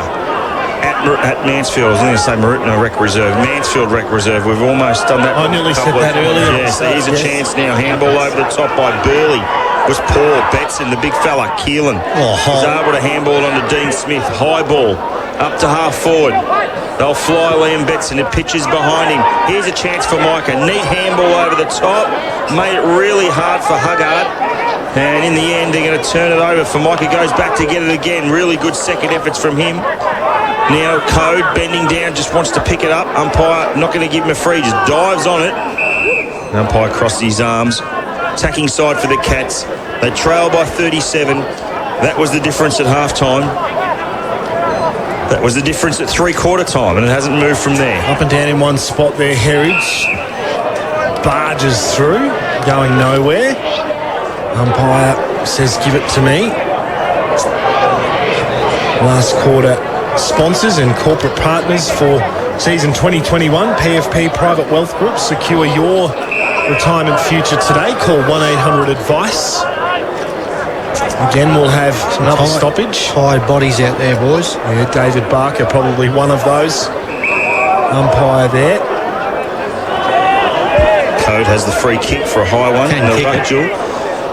at Mansfield. I was going to say Mooroopna Rec Reserve. Mansfield Rec Reserve. We've almost done that. I nearly said that earlier. Yes, here's a chance now. Handball over the top by Burley. Was poor. Betson, the big fella. Keelan was able to handball onto Dean Smith. High ball. Up to half forward. They'll fly Liam Betson. The pitcher's behind him. Here's a chance for Micah. Neat handball over the top. Made it really hard for Huggard. And in the end, they're going to turn it over for Micah. Goes back to get it again. Really good second efforts from him. Now Code bending down, just wants to pick it up. Umpire not going to give him a free, just dives on it. Umpire crosses his arms. Attacking side for the Cats. They trail by 37. That was the difference at halftime. That was the difference at three-quarter time, and it hasn't moved from there. Up and down in one spot there, Heritage. Barges through, going nowhere. Umpire says, give it to me. Last quarter sponsors and corporate partners for season 2021. PFP Private Wealth Group. Secure your retirement future today. Call 1-800-ADVICE. Again, we'll have another stoppage. Tired bodies out there, boys. Yeah, David Barker, probably one of those. Umpire there. Code has the free kick for a high one. Can kick it.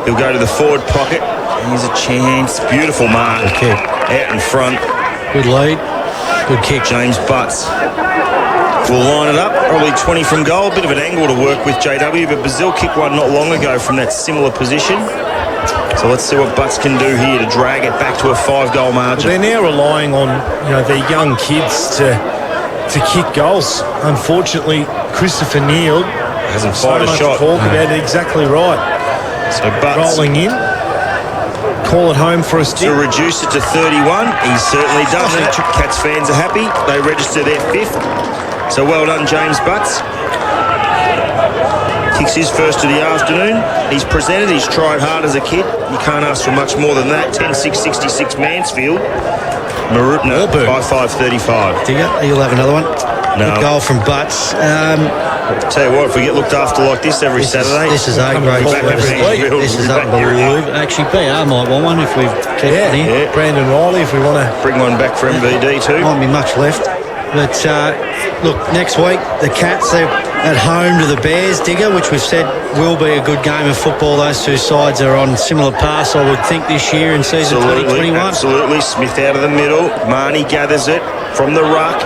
He'll go to the forward pocket. Here's a chance. Beautiful mark. Good kick. Out in front. Good lead. Good kick. James Butts will line it up. Probably 20 from goal. A bit of an angle to work with, JW, but Brazil kicked one not long ago from that similar position. So let's see what Butts can do here to drag it back to a 5-goal margin. Well, they're now relying on their young kids to kick goals. Unfortunately, Christopher Neal hasn't fired a shot. Talk about it, exactly right. So Butts rolling in. Call it home for a stick. To reduce it to 31. He certainly does it. Cats fans are happy. They register their 5th. So well done, James Butts. Kicks his first of the afternoon. He's presented. He's tried hard as a kid. You can't ask for much more than that. 10-6-66 Mansfield. Mooroopna by 5:35. You'll have another one. No. Good goal from Butts. Tell you what, if we get looked after like this every Saturday, this is A-grade. This is unbelievable. Actually, BR might want one if we keep it here. Brandon Riley, if we want to bring one back for MVD too. Might be much left. But, look, next week, the Cats, they're at home to the Bears, Digger, which we've said will be a good game of football. Those two sides are on similar paths, I would think, this year in season 2021. Absolutely. Smith out of the middle. Marnie gathers it from the ruck.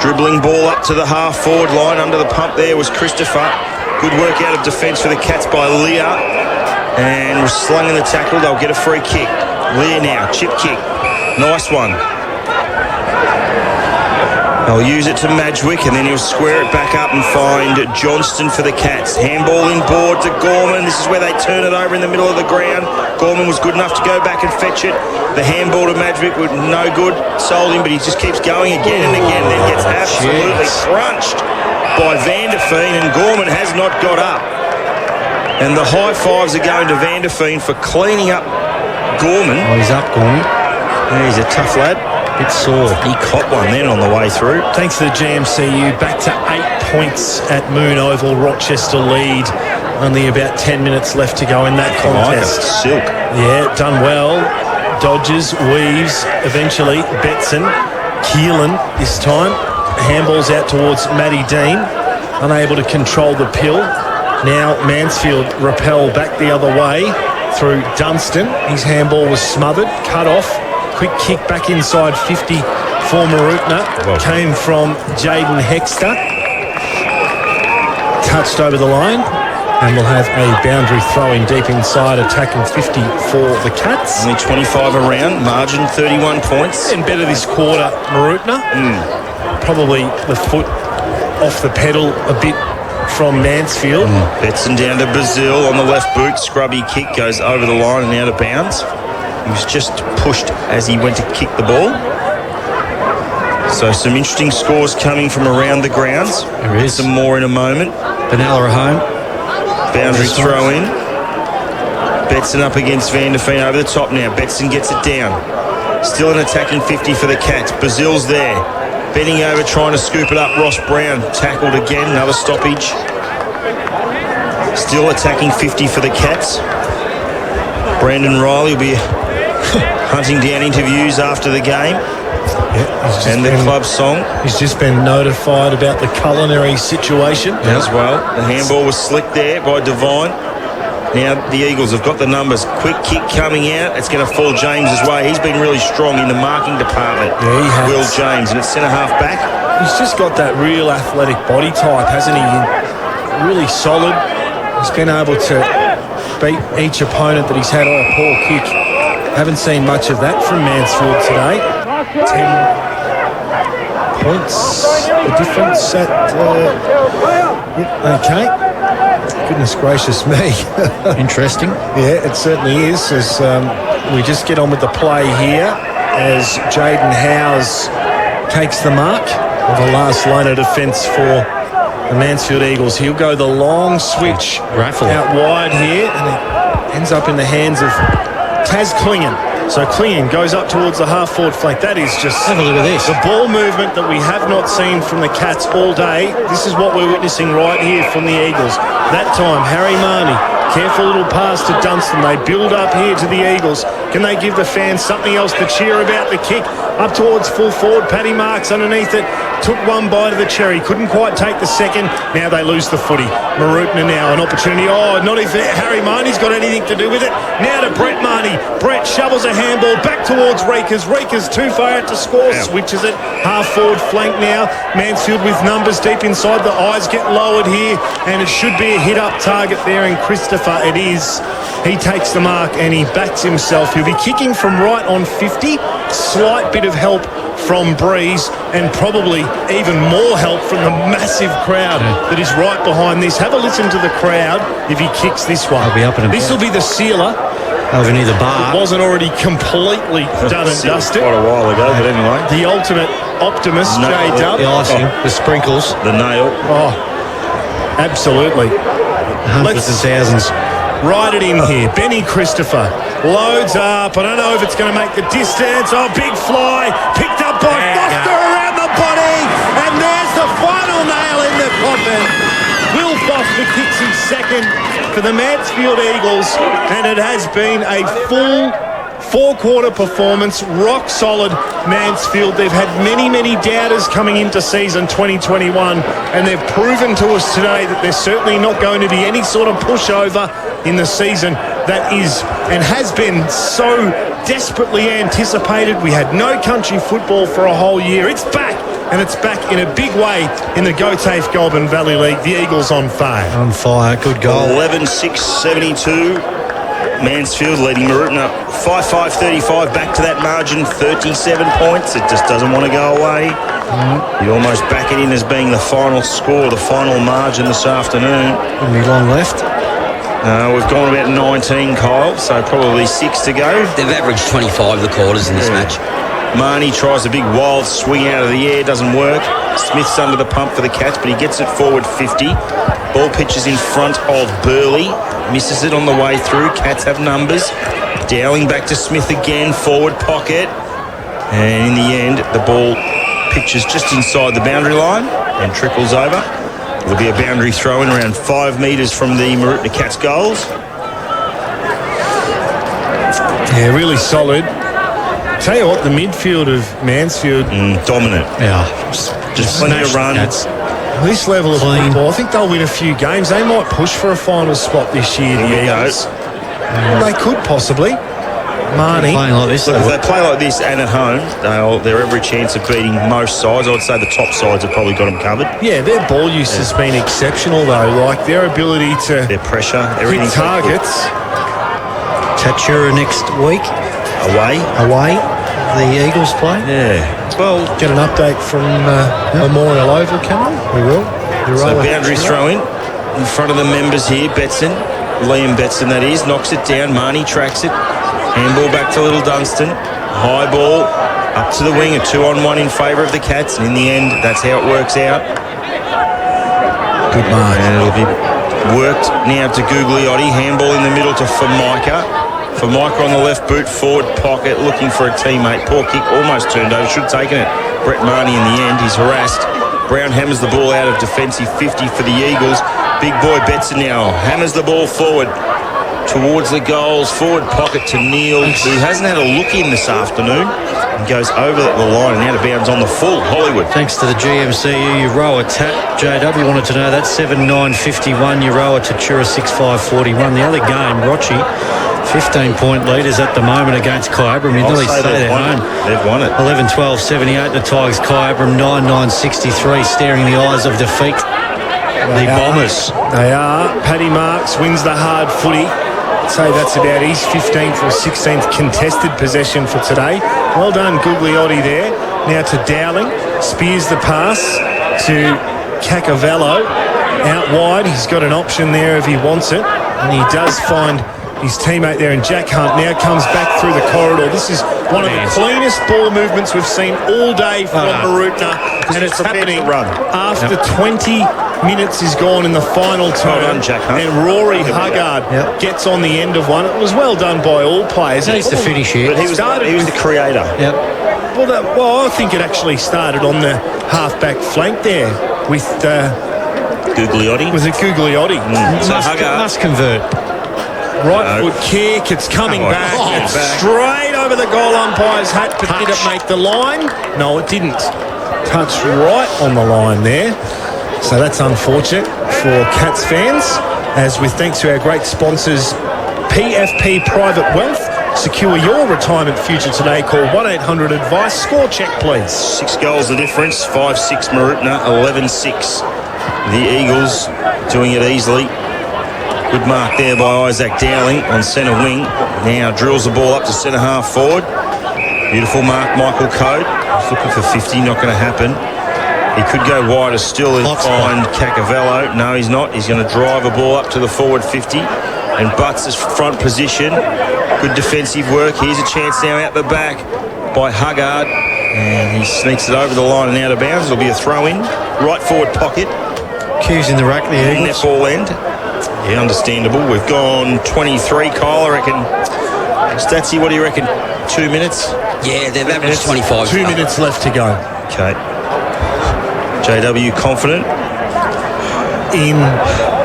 Dribbling ball up to the half-forward line. Under the pump there was Christopher. Good work out of defence for the Cats by Leah. And was slung in the tackle. They'll get a free kick. Leah now, chip kick. Nice one. They'll use it to Madgwick, and then he'll square it back up and find Johnston for the Cats. Handball inboard to Gorman. This is where they turn it over in the middle of the ground. Gorman was good enough to go back and fetch it. The handball to Madgwick was no good. Sold him, but he just keeps going again and again. Then gets absolutely crunched by Van der Veen, and Gorman has not got up. And the high fives are going to Van der Veen for cleaning up Gorman. Oh, he's up, Gorman. Yeah, he's a tough lad. Bit sore. He caught one then on the way through. Thanks to the GMCU, back to 8 points at Moon Oval. Rochester lead. Only about 10 minutes left to go in that contest. Silk. Yeah, done well. Dodges, weaves, eventually Betson. Keelan this time. Handballs out towards Matty Dean. Unable to control the pill. Now Mansfield repel back the other way through Dunstan. His handball was smothered, cut off. Quick kick back inside 50 for Mooroopna. Came from Jaden Hexter. Touched over the line. And we'll have a boundary throw in deep inside, attacking 50 for the Cats. Only 25 around, margin 31 points. And better this quarter, Mooroopna. Probably the foot off the pedal a bit from Mansfield. Betson down to Brazil on the left boot. Scrubby kick goes over the line and out of bounds. He was just pushed as he went to kick the ball. So some interesting scores coming from around the grounds. There is. Some more in a moment. Benalla at home. Boundary throw in. Betson up against Van der Veen over the top now. Betson gets it down. Still an attacking 50 for the Cats. Brazil's there. Bending over, trying to scoop it up. Ross Brown tackled again. Another stoppage. Still attacking 50 for the Cats. Brandon Riley will be hunting down interviews after the game. And the club song. He's just been notified about the culinary situation. As well. The handball was slicked there by Devine. Now the Eagles have got the numbers. Quick kick coming out. It's going to fall James's way. He's been really strong in the marking department. Yeah, he has. Will James, and it's centre half back. He's just got that real athletic body type, hasn't he? Really solid. He's been able to beat each opponent that he's had on a poor kick. Haven't seen much of that from Mansfield today. 10 points, the difference at... okay. Goodness gracious me. Interesting. Yeah, it certainly is. As we just get on with the play here, as Jaden Howes takes the mark of the last line of defence for the Mansfield Eagles. He'll go the long switch out wide here, and it ends up in the hands of Taz Klingon. So Klingon goes up towards the half-forward flank. That is just... Have a look at this. The ball movement that we have not seen from the Cats all day. This is what we're witnessing right here from the Eagles. That time, Harry Marnie, careful little pass to Dunstan. They build up here to the Eagles. Can they give the fans something else to cheer about? The kick up towards full forward. Paddy Marks underneath it. Took one bite of the cherry. Couldn't quite take the second. Now they lose the footy. Mooroopna now an opportunity. Oh, not if Harry Marnie's got anything to do with it. Now to Brett Marnie. Brett shovels a handball back towards Reekers. Reekers too far out to score. Switches it. Half forward flank now. Mansfield with numbers deep inside. The eyes get lowered here. And it should be a hit up target there in Christopher. It is. He takes the mark and he backs himself. He'll be kicking from right on 50. Slight bit of help from Breeze, and probably even more help from the massive crowd that is right behind this. Have a listen to the crowd if he kicks this one. I'll be up and this will be the sealer. Over near the bar. It wasn't already completely done and dusted. Quite a while ago, but anyway. The ultimate optimist, J-Dub. The icing, the sprinkles. The nail. Oh, absolutely. Hundreds of thousands. Ride it in here. Benny Christopher loads up. I don't know if it's going to make the distance. Oh, big fly. Picked up by Foster around the body. And there's the final nail in the coffin. Will Foster kicks his second for the Mansfield Eagles. And it has been a full Four-quarter performance, rock solid Mansfield. They've had many, many doubters coming into season 2021, and they've proven to us today that there's certainly not going to be any sort of pushover in the season that is and has been so desperately anticipated. We had no country football for a whole year. It's back, and it's back in a big way in the GoTAFE Goulburn Valley League. The Eagles on fire. On fire. Good goal. 11-6-72. Mansfield leading Mooroopna 5-5-35, back to that margin, 37 points. It just doesn't want to go away. You almost back it in as being the final score, the final margin this afternoon. Wouldn't be long left. We've gone about 19, Kyle, so probably 6 to go. They've averaged 25 of the quarters in this match. Marnie tries a big wild swing out of the air, doesn't work. Smith's under the pump for the catch, but he gets it forward 50. Ball pitches in front of Burley. Misses it on the way through. Cats have numbers. Dowling back to Smith again, forward pocket. And in the end, the ball pitches just inside the boundary line and trickles over. It'll be a boundary throw in around 5 metres from the Mooroopna Cats goals. Yeah, really solid. Tell you what, the midfield of Mansfield, Dominant. Yeah. Just plenty of run. this level of Clean. football, I think they'll win a few games. They might push for a final spot this year, the Eagles. They could possibly. Marnie. Playing like this. Look, if they play like this and at home, they're every chance of beating most sides. I would say the top sides have probably got them covered. Yeah, their ball use has been exceptional, though. Like their ability to Their pressure, hit everything. targets. Tatura next week. Away. The Eagles play. Yeah. Well, Get an update from Memorial Oval, can we? We will. so boundary throw in front of the members here. Betson, Liam Betson that is, knocks it down. Marnie tracks it. Handball back to Little Dunstan. High ball up to the wing. A 2-on-1 in favour of the Cats. And in the end, that's how it works out. Good mark. And it'll be worked now to Gugliotti. Handball in the middle to Formica. Formica on the left boot, forward pocket, looking for a teammate. Poor kick, almost turned over. Should have taken it. Brett Marnie in the end. He's harassed. Brown hammers the ball out of defensive 50 for the Eagles. Big boy Betson now hammers the ball forward towards the goals. Forward pocket to Neil, who hasn't had a look in this afternoon. And goes over the line and out of bounds on the full. Hollywood. Thanks to the GMCU Euroa tap. JW wanted to know that 7-9-51 Euroa Tatura 6-5-41. The other game, Rochi, 15-point leaders at the moment against Kyabram. You nearly stayed at home. They've won it. 11-12-78 the Tigers. Kyabram 9-9-63, staring the eyes of defeat. The Bombers. They are. Paddy Marks wins the hard footy. I'd say that's about his 15th or 16th contested possession for today. Well done, Gugliotti there. Now to Dowling. Spears the pass to Cacavello. Out wide. He's got an option there if he wants it. And he does find his teammate there, and Jack Hunt now comes back through the corridor. This is one of the cleanest ball movements we've seen all day from Mooroopna, and it's happening after 20 minutes is gone in the final turn. Well done, Jack Hunt. And Rory Huggard gets on the end of one. It was well done by all players. He needs to finish here. But he was the creator. Yep. Well, I think it actually started on the half-back flank there with Gugliotti. was it Gugliotti? So Huggard Must convert. Right foot kick, it's coming back. It's straight over the goal umpire's hat, but did it make the line? No, it didn't. Touched right on the line there. So that's unfortunate for Cats fans. As with thanks to our great sponsors, PFP Private Wealth. Secure your retirement future today. Call 1-800-ADVICE. Score check, please. 6 goals the difference. 5-6 Mooroopna, 11-6. The Eagles doing it easily. Good mark there by Isaac Dowling on centre wing. Now drills the ball up to centre half forward. Beautiful mark, Michael Code. He's looking for 50, not going to happen. He could go wider still and find Cacavello. No, he's not. He's going to drive a ball up to the forward 50. And Butts' front position. Good defensive work. Here's a chance now out the back by Huggard. And he sneaks it over the line and out of bounds. It'll be a throw-in. Right forward pocket. Q's in the rack, the Eagles. Netball end. Yeah, understandable. We've gone 23, Kyle, I reckon. Statsy, what do you reckon? 2 minutes? Yeah, they've averaged 25. 2 minutes left to go. Okay. JW confident. in.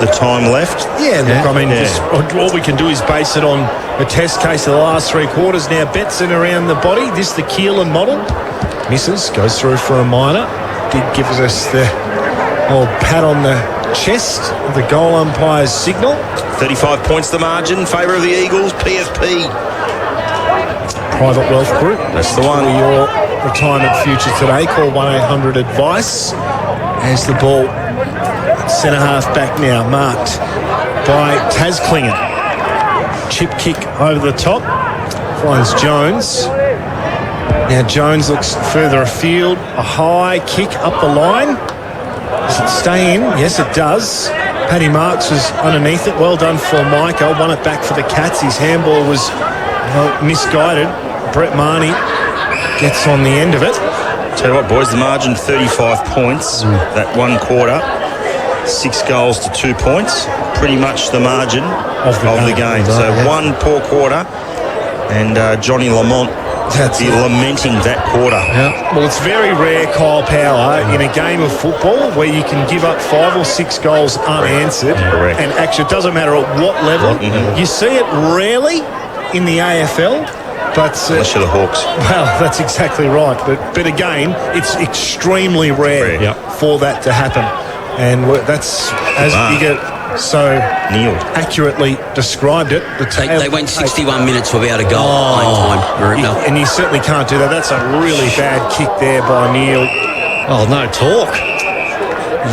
The time left. Yeah, look, I mean, Yeah. just, all we can do is base it on a test case of the last 3 quarters. Now, Betson around the body. This the Keelan model. Misses, goes through for a minor. Did give us the old pat on the chest of the goal umpire's signal. 35 points the margin in favour of the Eagles. PFP. Private Wealth Group. That's the one. For your retirement future today. Call 1-800-ADVICE. As the ball centre half back now, marked by Taz Klingon. Chip kick over the top. Finds Jones. Now Jones looks further afield. A high kick up the line. Does it stay in? Yes, it does. Paddy Marks was underneath it. Well done for Micah. Won it back for the Cats. His handball was misguided. Brett Marnie gets on the end of it. Tell you what, boys, the margin 35 points. That 1 quarter. 6 goals to 2 points. Pretty much the margin of the game. So yeah. 1 poor quarter. And Johnny Lamont be lamenting that quarter. Yeah. Well, it's very rare, Kyle Power, in a game of football where you can give up 5 or 6 goals unanswered. Correct. And actually, it doesn't matter at what level. You see it rarely in the AFL. But Unless you're the Hawks. well, that's exactly right. But again, it's extremely rare for that to happen. And that's as Bigger so accurately described it. They went 61 minutes without a goal playing time, Mooroopna. And you certainly can't do that. That's a really bad kick there by Neil. Oh, no talk.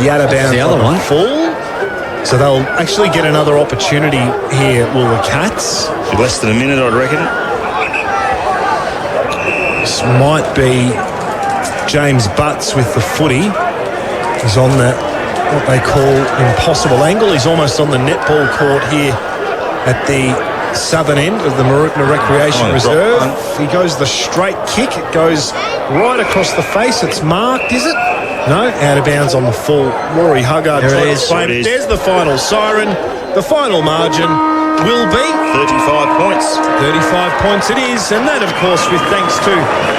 Yada bound the other on one. full. So they'll actually get another opportunity here, will the Cats? Less than a minute, I'd reckon. This might be James Butts with the footy. He's on that, what they call impossible angle. He's almost on the netball court here at the southern end of the Mooroopna Recreation Reserve. He goes the straight kick. It goes right across the face. It's marked, is it? No, out of bounds on the full. Rory Huggard. There it is. There's the final siren. The final margin will be 35 points. 35 points it is, and that, of course, with thanks to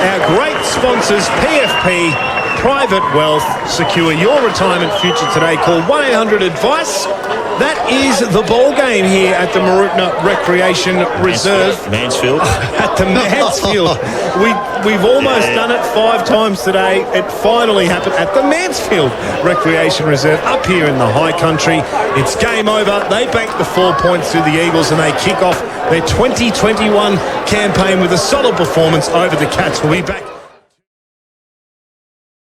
our great sponsors, PFP, Private Wealth. Secure your retirement future today. Call 1-800-ADVICE. That is the ball game here at the Mooroopna Recreation Reserve. Mansfield. At the Mansfield. We've almost done it 5 times today. It finally happened at the Mansfield Recreation Reserve up here in the high country. It's game over. They bank the 4 points to the Eagles and they kick off their 2021 campaign with a solid performance over the Cats. We'll be back.